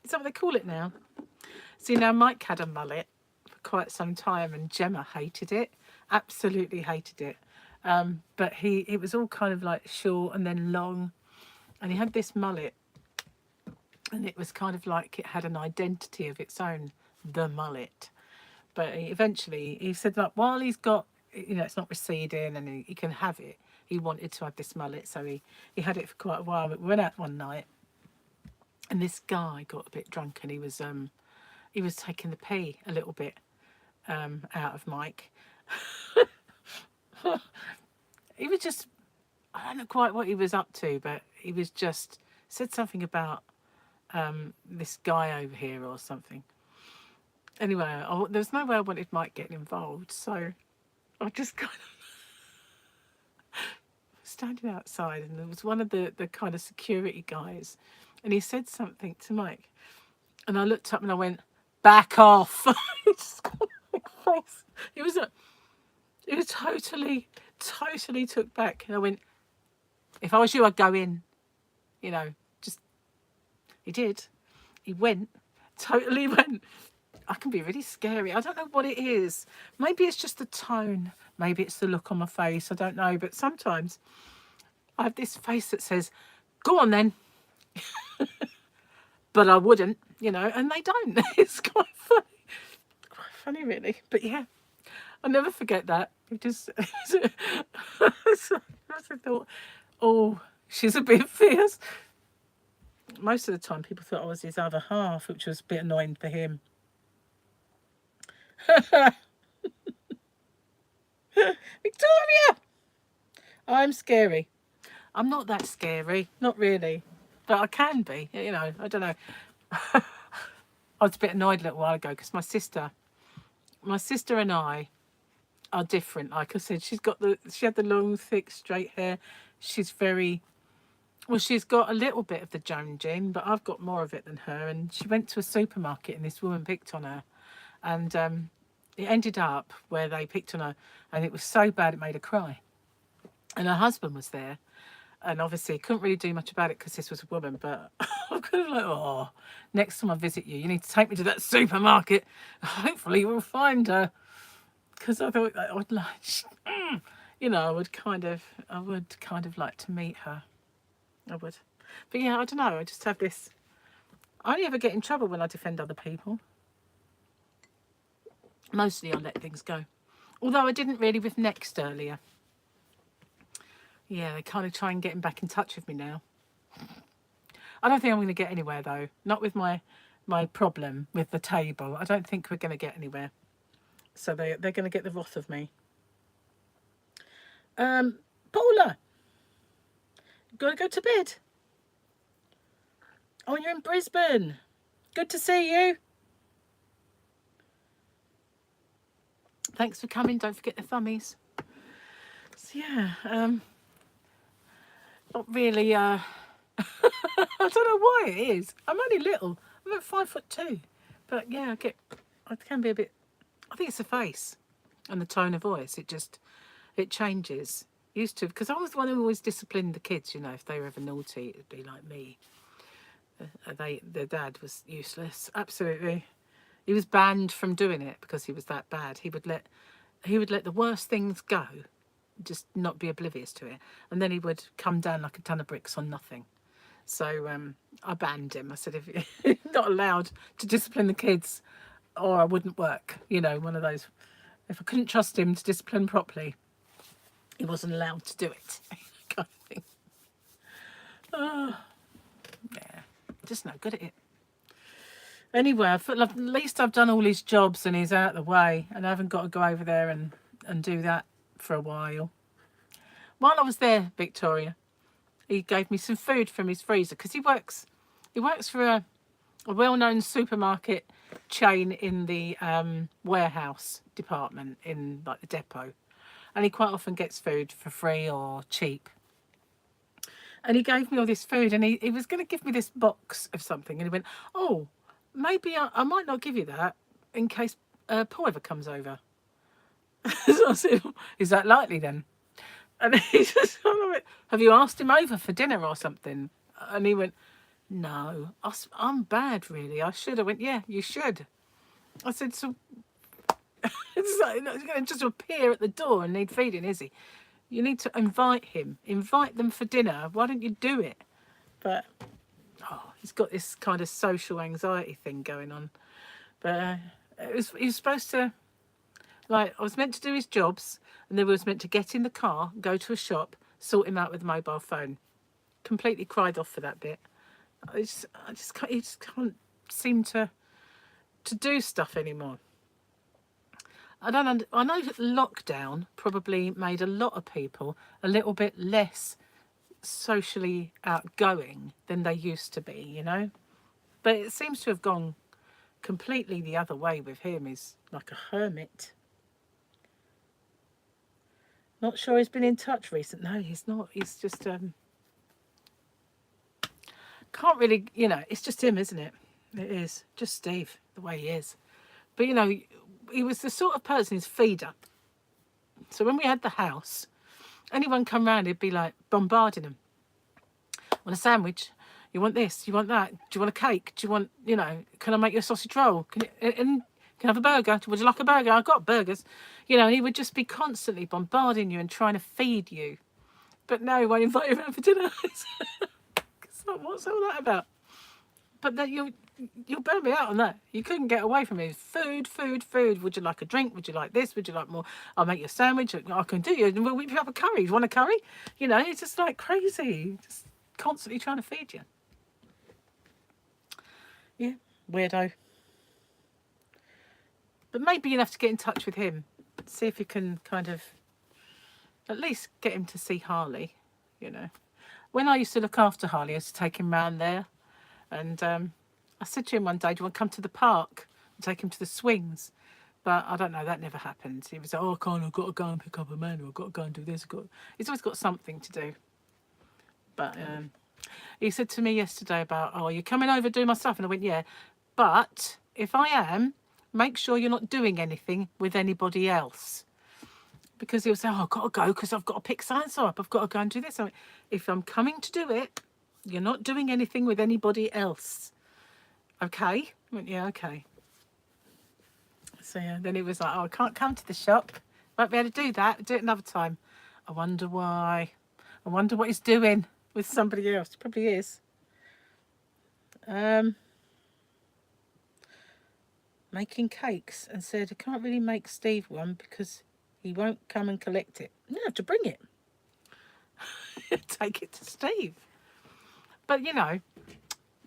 Is that what they call it now? See, now Mike had a mullet for quite some time, and Gemma hated it. Absolutely hated it. But it was all kind of like short and then long. And he had this mullet. And it was kind of like it had an identity of its own, the mullet. But eventually he said, like, while he's got, you know, it's not receding and he can have it, he wanted to have this mullet. So he had it for quite a while. But we went out one night and this guy got a bit drunk, and he was taking the pee a little bit out of Mike. He was just, I don't know quite what he was up to, but he was just said something about this guy over here or something. Anyway, there was no way I wanted Mike getting involved, so I just kind of standing outside, and there was one of the kind of security guys, and he said something to Mike, and I looked up and I went, back off. He just got my face. It was totally took back, and I went, if I was you, I'd go in, you know. Just, he did. He went, totally went. I can be really scary. I don't know what it is. Maybe it's just the tone. Maybe it's the look on my face. I don't know. But sometimes I have this face that says, go on then. But I wouldn't, you know, and they don't. It's quite funny. Quite funny, really. But yeah, I'll never forget that. It just, I thought, oh, she's a bit fierce. Most of the time people thought I was his other half, which was a bit annoying for him. Victoria! I'm scary. I'm not that scary, not really, but I can be. You know, I don't know. I was a bit annoyed a little while ago because my sister and I are different. Like I said, she had the long, thick, straight hair. She's very well. She's got a little bit of the Joan gene, but I've got more of it than her. And she went to a supermarket, and this woman picked on her, and it ended up where they picked on her, and it was so bad it made her cry. And her husband was there, and obviously couldn't really do much about it because this was a woman. But I'm kind of like, oh, next time I visit you, you need to take me to that supermarket. Hopefully, we'll find her. Because I thought I would like, you know, I would kind of like to meet her. I would, but yeah, I don't know. I just have this. I only ever get in trouble when I defend other people. Mostly, I let things go. Although I didn't really with Next earlier. Yeah, they kind of try and get him back in touch with me now. I don't think I'm going to get anywhere though. Not with my problem with the table. I don't think we're going to get anywhere. So they're going to get the wrath of me. Paula, got to go to bed. Oh, you're in Brisbane. Good to see you. Thanks for coming. Don't forget the thummies. So yeah, not really. I don't know why it is. I'm only little. I'm at 5'2", but yeah, I can be a bit. I think it's the face and the tone of voice. It changes. Used to, because I was the one who always disciplined the kids. You know, if they were ever naughty, it'd be like me. Their dad was useless. Absolutely, he was banned from doing it because he was that bad. He would let the worst things go, just not be oblivious to it, and then he would come down like a ton of bricks on nothing. So I banned him. I said, if you're not allowed to discipline the kids, or I wouldn't work. You know, one of those. If I couldn't trust him to discipline properly, he wasn't allowed to do it. Kind of thing. Yeah, just no good at it. Anyway, I feel like at least I've done all his jobs and he's out of the way, and I haven't got to go over there and do that for a while. While I was there, Victoria, he gave me some food from his freezer because he works for a well-known supermarket chain in the warehouse department in like the depot, and he quite often gets food for free or cheap. And he gave me all this food, and he was going to give me this box of something, and he went, oh, maybe I might not give you that in case Paul ever comes over. So I said, is that likely then? And he just went, have you asked him over for dinner or something? And he went, no, I'm bad really. I should. I went, yeah, you should. I said, so it's like, he's going to just appear at the door and need feeding, is he? You need to invite them for dinner. Why don't you do it? But he's got this kind of social anxiety thing going on. But he was supposed to, like, I was meant to do his jobs, and then we was meant to get in the car, go to a shop, sort him out with a mobile phone. Completely cried off for that bit. He just can't seem to do stuff anymore. I know lockdown probably made a lot of people a little bit less socially outgoing than they used to be, you know. But it seems to have gone completely the other way with him. He's like a hermit. Not sure he's been in touch recently. No, he's not. He's just can't really, you know, it's just him, isn't it? It is just Steve, the way he is. But you know, he was the sort of person who's feeder. So when we had the house, anyone come round, he'd be like bombarding them. Want a sandwich? You want this? You want that? Do you want a cake? Do you want, you know, can I make you a sausage roll? Can you have a burger? Would you like a burger? I've got burgers. You know, and he would just be constantly bombarding you and trying to feed you. But no, he won't invite you around for dinner. It's like, what's all that about? But that you'll burn me out on that. You couldn't get away from it. Food, food, food. Would you like a drink? Would you like this? Would you like more? I'll make you a sandwich. I can do you. We'll whip you up a curry. Do you want a curry? You know, it's just like crazy. Just constantly trying to feed you. Yeah, weirdo. But maybe you'll have to get in touch with him. See if you can kind of At least get him to see Harley, you know. When I used to look after Harley, I used to take him round there. And I said to him one day, do you want to come to the park and take him to the swings? But I don't know, that never happened. He was like, oh, I can't, I've got to go and pick up a manual, I've got to go and do this. He's always got something to do. But he said to me yesterday about, oh, you're coming over doing my stuff? And I went, yeah. But if I am, make sure you're not doing anything with anybody else. Because he'll say, oh, I've got to go because I've got to pick so-and-so up. I've got to go and do this. I went, if I'm coming to do it, you're not doing anything with anybody else. Okay? I went, yeah, okay. So yeah, then he was like, oh, I can't come to the shop. Won't be able to do that. Do it another time. I wonder why. I wonder what he's doing with somebody else. Probably is. Making cakes, and said, I can't really make Steve one because he won't come and collect it. You have to bring it. Take it to Steve. But, you know,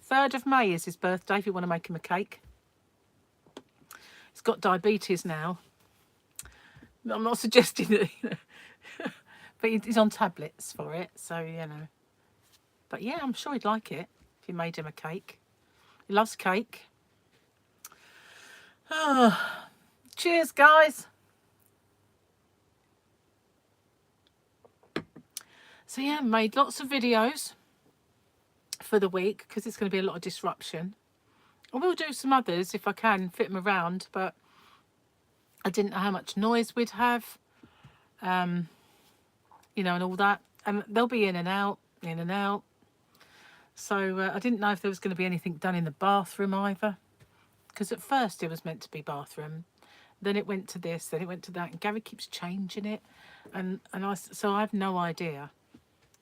3rd of May is his birthday if you want to make him a cake. He's got diabetes now. I'm not suggesting that, you know. But he's on tablets for it, so, you know. But, yeah, I'm sure he'd like it if you made him a cake. He loves cake. Oh, cheers, guys. So, yeah, made lots of videos for the week because it's going to be a lot of disruption. I will do some others if I can fit them around, but I didn't know how much noise we'd have, you know, and all that. And they'll be in and out, in and out. So I didn't know if there was going to be anything done in the bathroom either. Because at first it was meant to be bathroom. Then it went to this, then it went to that. And Gary keeps changing it. So I have no idea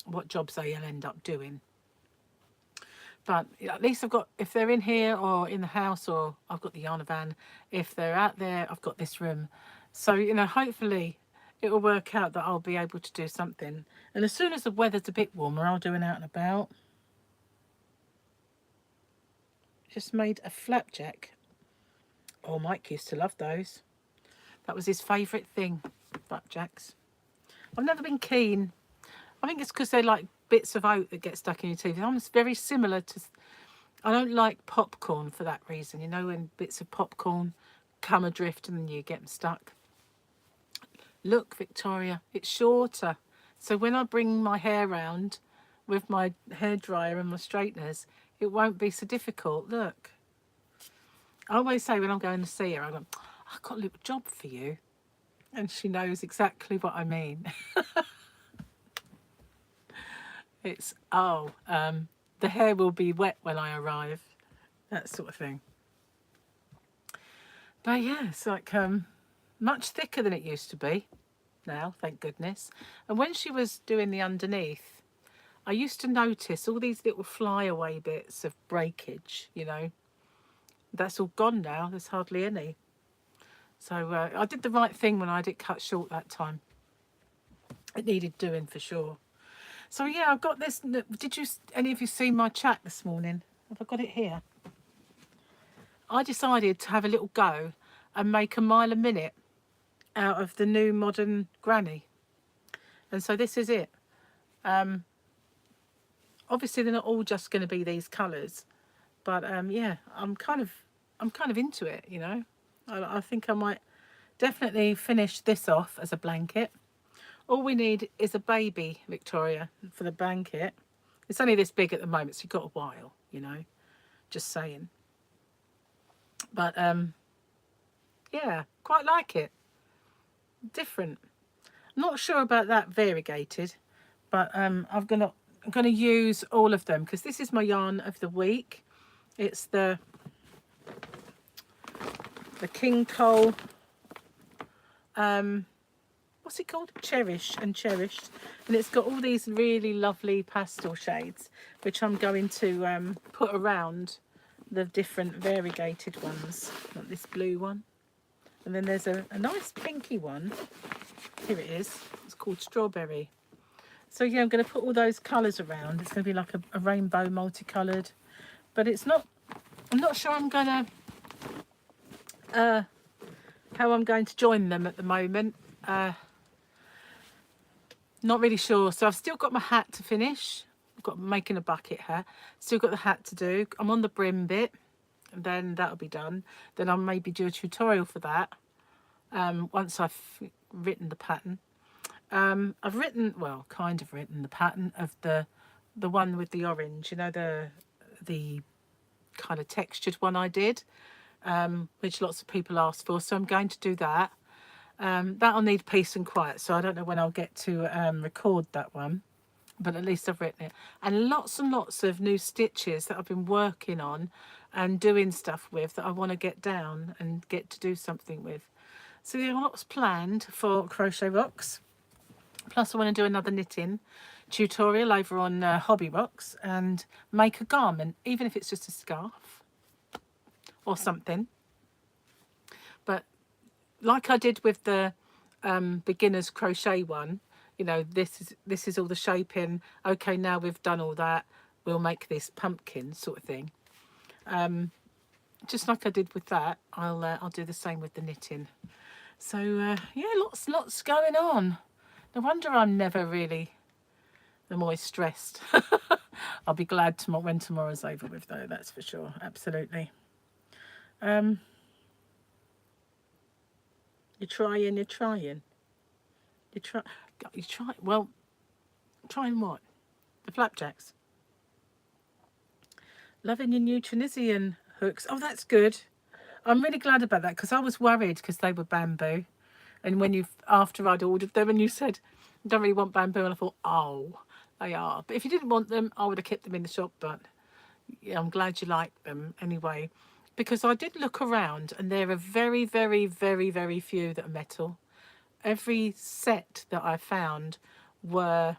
what jobs they'll end up doing. But at least I've got, if they're in here or in the house, or I've got the Yana van. If they're out there, I've got this room. So, you know, hopefully it will work out that I'll be able to do something. And as soon as the weather's a bit warmer, I'll do an out and about. Just made a flapjack. Oh, Mike used to love those. That was his favourite thing, flapjacks. I've never been keen. I think it's because they're like bits of oat that get stuck in your teeth. I'm very similar to... I don't like popcorn for that reason. You know, when bits of popcorn come adrift and then you get them stuck. Look, Victoria, it's shorter. So when I bring my hair round with my hairdryer and my straighteners, it won't be so difficult. Look. I always say when I'm going to see her, I go, I've got a little job for you. And she knows exactly what I mean. It's, the hair will be wet when I arrive. That sort of thing. But yeah, it's like much thicker than it used to be now, thank goodness. And when she was doing the underneath, I used to notice all these little flyaway bits of breakage, you know. That's all gone now. There's hardly any. So I did the right thing when I had it cut short that time. It needed doing for sure. So yeah, I've got this. Did you, any of you see my chat this morning? Have I got it here? I decided to have a little go and make a mile a minute out of the new modern granny. And so this is it. Obviously they're not all just going to be these colours, but yeah, I'm kind of into it, you know. I think I might definitely finish this off as a blanket. All we need is a baby, Victoria, for the blanket. It's only this big at the moment, so you've got a while, you know, just saying. But yeah, quite like it. Different. I'm not sure about that variegated, but I'm gonna use all of them because this is my yarn of the week. It's the King Cole, what's it called? Cherish and Cherished. And it's got all these really lovely pastel shades, which I'm going to put around the different variegated ones, like this blue one. And then there's a nice pinky one. Here it is. It's called Strawberry. So yeah, I'm going to put all those colours around. It's going to be like a rainbow multicoloured. But it's not, I'm not sure I'm going to, how I'm going to join them at the moment. Not really sure. So I've still got my hat to finish. I've got making a bucket hat. Still got the hat to do. I'm on the brim bit, and then that'll be done. Then I'll maybe do a tutorial for that once I've written the pattern. I've written, well, kind of written the pattern of the one with the orange. You know, the kind of textured one I did, which lots of people asked for. So I'm going to do that. That'll need peace and quiet, so I don't know when I'll get to record that one, but at least I've written it. And lots of new stitches that I've been working on and doing stuff with that I want to get down and get to do something with. So there are lots planned for Crochet Rocks. Plus I want to do another knitting tutorial over on Hobby Rocks and make a garment, even if it's just a scarf or something. But like I did with the beginner's crochet one, you know, this is all the shaping. Okay, now we've done all that, we'll make this pumpkin sort of thing. Just like I did with that, I'll do the same with the knitting. So yeah, lots going on. No wonder I'm never really am always stressed. I'll be glad when tomorrow's over with, though, that's for sure. Absolutely. You're trying. Well, trying what? The flapjacks. Loving your new Tunisian hooks. Oh, that's good. I'm really glad about that, because I was worried because they were bamboo. And when after I'd ordered them and you said, I don't really want bamboo, and I thought, oh, they are. But if you didn't want them, I would have kept them in the shop. But yeah, I'm glad you like them anyway, because I did look around and there are very, very, very, very few that are metal. Every set that I found were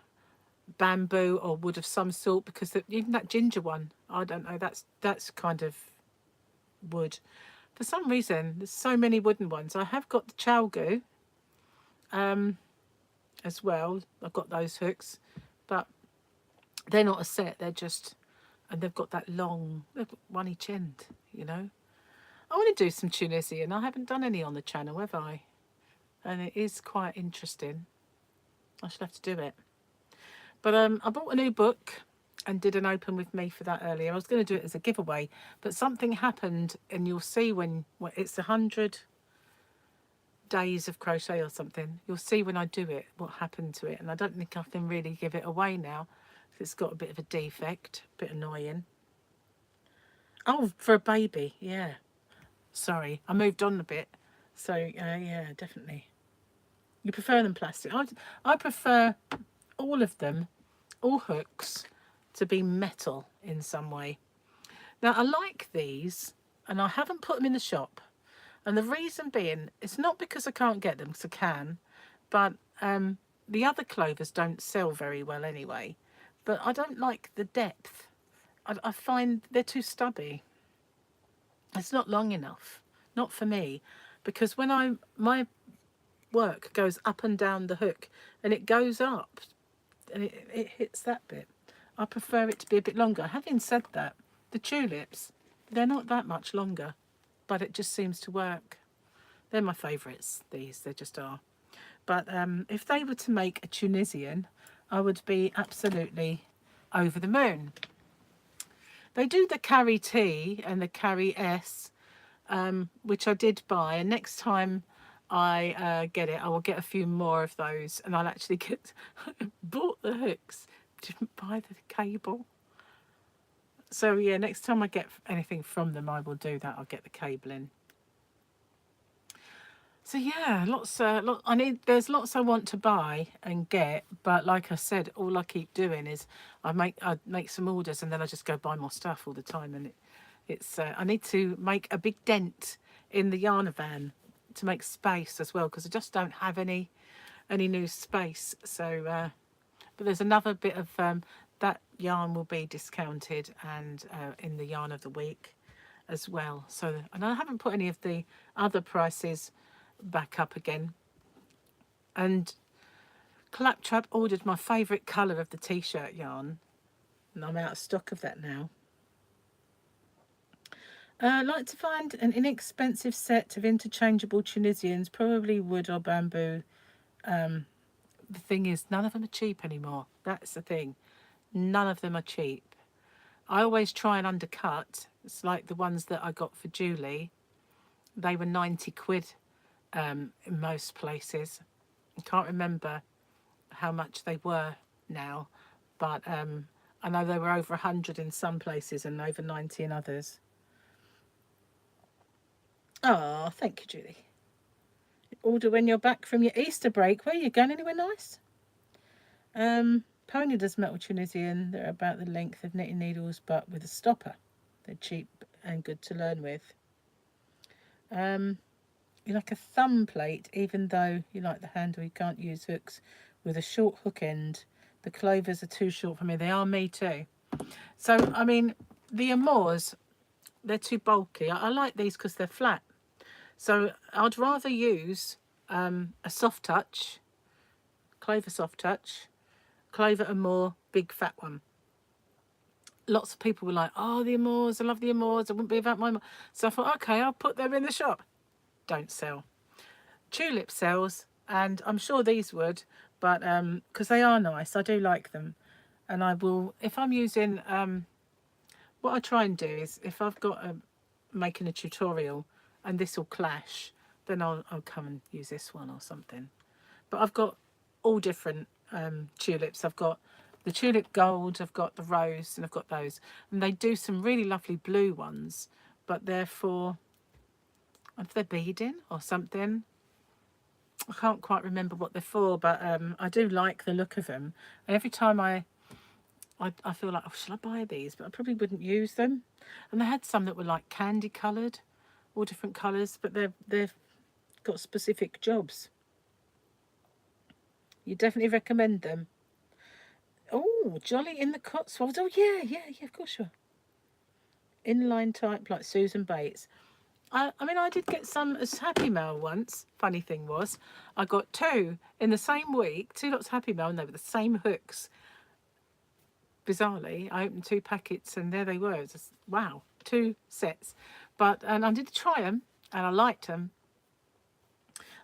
bamboo or wood of some sort, because even that ginger one, I don't know, that's kind of wood. For some reason, there's so many wooden ones. I have got the chalgu as well. I've got those hooks, but they're not a set. They're just, and they've got that long, they've got one each end, you know. I want to do some Tunisian. I haven't done any on the channel, have I? And it is quite interesting. I should have to do it. But I bought a new book and did an open with me for that earlier. I was going to do it as a giveaway, but something happened, and you'll see when it's 100 days of crochet or something. You'll see when I do it what happened to it, and I don't think I can really give it away now. It's got a bit of a defect, a bit annoying. Oh, for a baby, yeah. Sorry, I moved on a bit. So yeah, definitely. You prefer them plastic? I prefer all of them, all hooks, to be metal in some way. Now I like these, and I haven't put them in the shop. And the reason being, it's not because I can't get them, because I can, but the other clovers don't sell very well anyway. But I don't like the depth. I find they're too stubby. It's not long enough, not for me, because when my work goes up and down the hook, and it goes up, and it hits that bit. I prefer it to be a bit longer. Having said that, the tulips, they're not that much longer, but it just seems to work. They're my favourites, these, they just are. But if they were to make a Tunisian, I would be absolutely over the moon. They do the Carry T and the Carry S, which I did buy, and next time I get it, I will get a few more of those, and I'll actually bought the hooks, didn't buy the cable. So yeah, next time I get anything from them, I will do that. I'll get the cable in. So yeah, there's lots I want to buy and get, but like I said, all I keep doing is I make some orders, and then I just go buy more stuff all the time, and it's I need to make a big dent in the yarn van to make space as well, because I just don't have any new space. So but there's another bit of that yarn will be discounted, and in the yarn of the week as well. So, and I haven't put any of the other prices back up again. And Claptrap ordered my favourite colour of the t-shirt yarn, and I'm out of stock of that now. I'd like to find an inexpensive set of interchangeable Tunisians, probably wood or bamboo, the thing is, none of them are cheap anymore. That's the thing. None of them are cheap. I always try and undercut. It's like the ones that I got for Julie. They were 90 quid in most places. I can't remember how much they were now, but I know they were over 100 in some places and over 90 in others. Oh, thank you, Julie. Order when you're back from your Easter break. Where are you going? Anywhere nice? Pony does metal Tunisian. They're about the length of knitting needles, but with a stopper. They're cheap and good to learn with. You like a thumb plate, even though you like the handle, you can't use hooks with a short hook end. The clovers are too short for me. They are me too. So, I mean, the amours, they're too bulky. I like these because they're flat. So I'd rather use a soft touch, clover soft touch, clover amour, big fat one. Lots of people were like, oh, the amours, I love the amours, I wouldn't be about my... So I thought, okay, I'll put them in the shop. Don't sell. Tulip sells, and I'm sure these would, but because they are nice, I do like them. And I will, if I'm using, what I try and do is, if I've got making a tutorial and this will clash, then I'll come and use this one or something. But I've got all different tulips. I've got the tulip gold, I've got the rose, and I've got those. And they do some really lovely blue ones, but they're for, if they're beading or something. I can't quite remember what they're for, but I do like the look of them. And every time I feel like, oh, shall I buy these? But I probably wouldn't use them. And they had some that were like candy coloured, all different colours, but they've got specific jobs. You definitely recommend them. Oh, Jolly in the Cotswolds. Oh, yeah, of course you are. Inline type like Susan Bates. I mean, I did get some as Happy Mail once. Funny thing was, I got 2 in the same week, 2 lots of Happy Mail, and they were the same hooks. Bizarrely, I opened 2 packets, and there they were. Just, wow, 2 sets. And I did try them, and I liked them.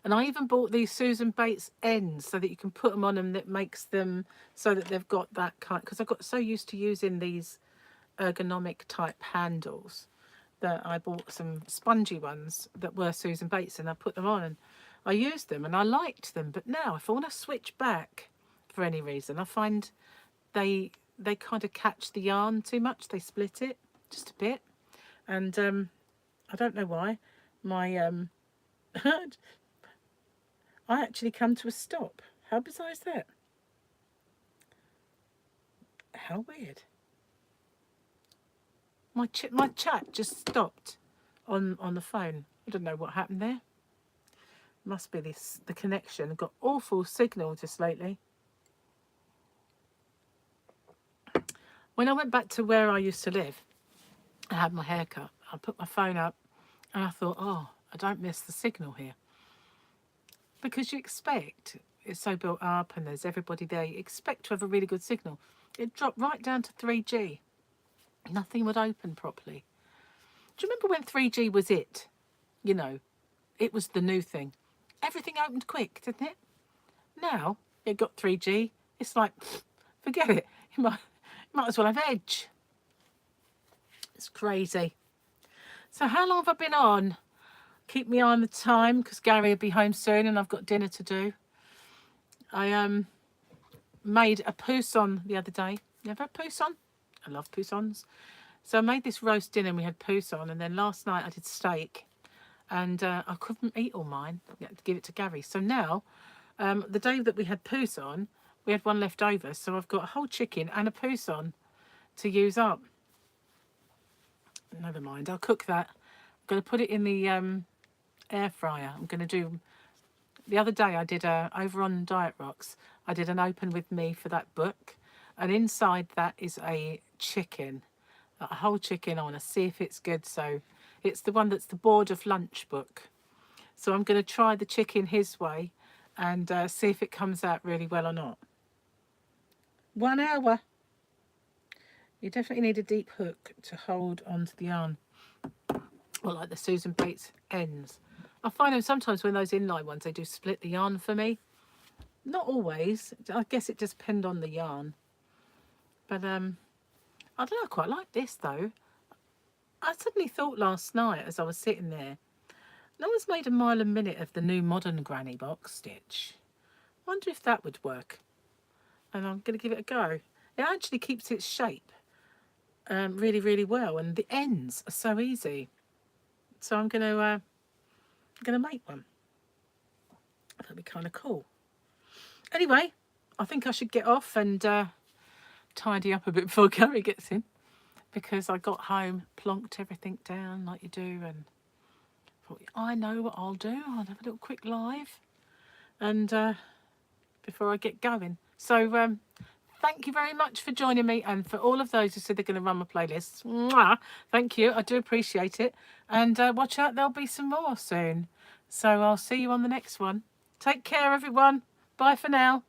And I even bought these Susan Bates ends so that you can put them on them. That makes them so that they've got that kind. Because I got so used to using these ergonomic type handles that I bought some spongy ones that were Susan Bates, and I put them on and I used them and I liked them. But now if I want to switch back for any reason, I find they kind of catch the yarn too much. They split it just a bit, and I don't know why. My I actually come to a stop. How bizarre is that? How weird. My chat just stopped on the phone. I don't know what happened there. Must be the connection. I've got awful signal just lately. When I went back to where I used to live, I had my hair cut. I put my phone up and I thought, oh, I don't miss the signal here. Because you expect, it's so built up and there's everybody there, you expect to have a really good signal. It dropped right down to 3G. Nothing would open properly. Do you remember when 3G was it? You know, it was the new thing. Everything opened quick, didn't it? Now, it got 3G. It's like, forget it. You might as well have Edge. It's crazy. So how long have I been on? Keep me eye on the time because Gary will be home soon and I've got dinner to do. I made a pousson the other day. You ever had pousson? I love poussons. So I made this roast dinner and we had pousson, and then last night I did steak and I couldn't eat all mine. I had to give it to Gary. So now, the day that we had pousson, we had one left over. So I've got a whole chicken and a pousson to use up. Never mind, I'll cook that. I'm going to put it in the air fryer. I'm going to do... The other day I did over on Diet Rocks, I did an open with me for that book. And inside that is a chicken. A whole chicken. I want to see if it's good. So it's the one that's the Board of Lunch book. So I'm going to try the chicken his way and see if it comes out really well or not. 1 hour. You definitely need a deep hook to hold onto the yarn. Well, like the Susan Bates ends. I find them sometimes when those inline ones, they do split the yarn for me. Not always. I guess it just depends on the yarn. But I don't know, I quite like this though. I suddenly thought last night as I was sitting there, no one's made a mile a minute of the new modern granny box stitch. Wonder if that would work. And I'm going to give it a go. It actually keeps its shape really, really well, and the ends are so easy. So I'm going to make one. That'll be kind of cool. Anyway, I think I should get off and tidy up a bit before Gary gets in, because I got home, plonked everything down like you do, and thought, I know what I'll do. I'll have a little quick live, and before I get going. So thank you very much for joining me, and for all of those who said they're going to run my playlists. Mwah, thank you. I do appreciate it. And watch out, there'll be some more soon. So I'll see you on the next one. Take care, everyone. Bye for now.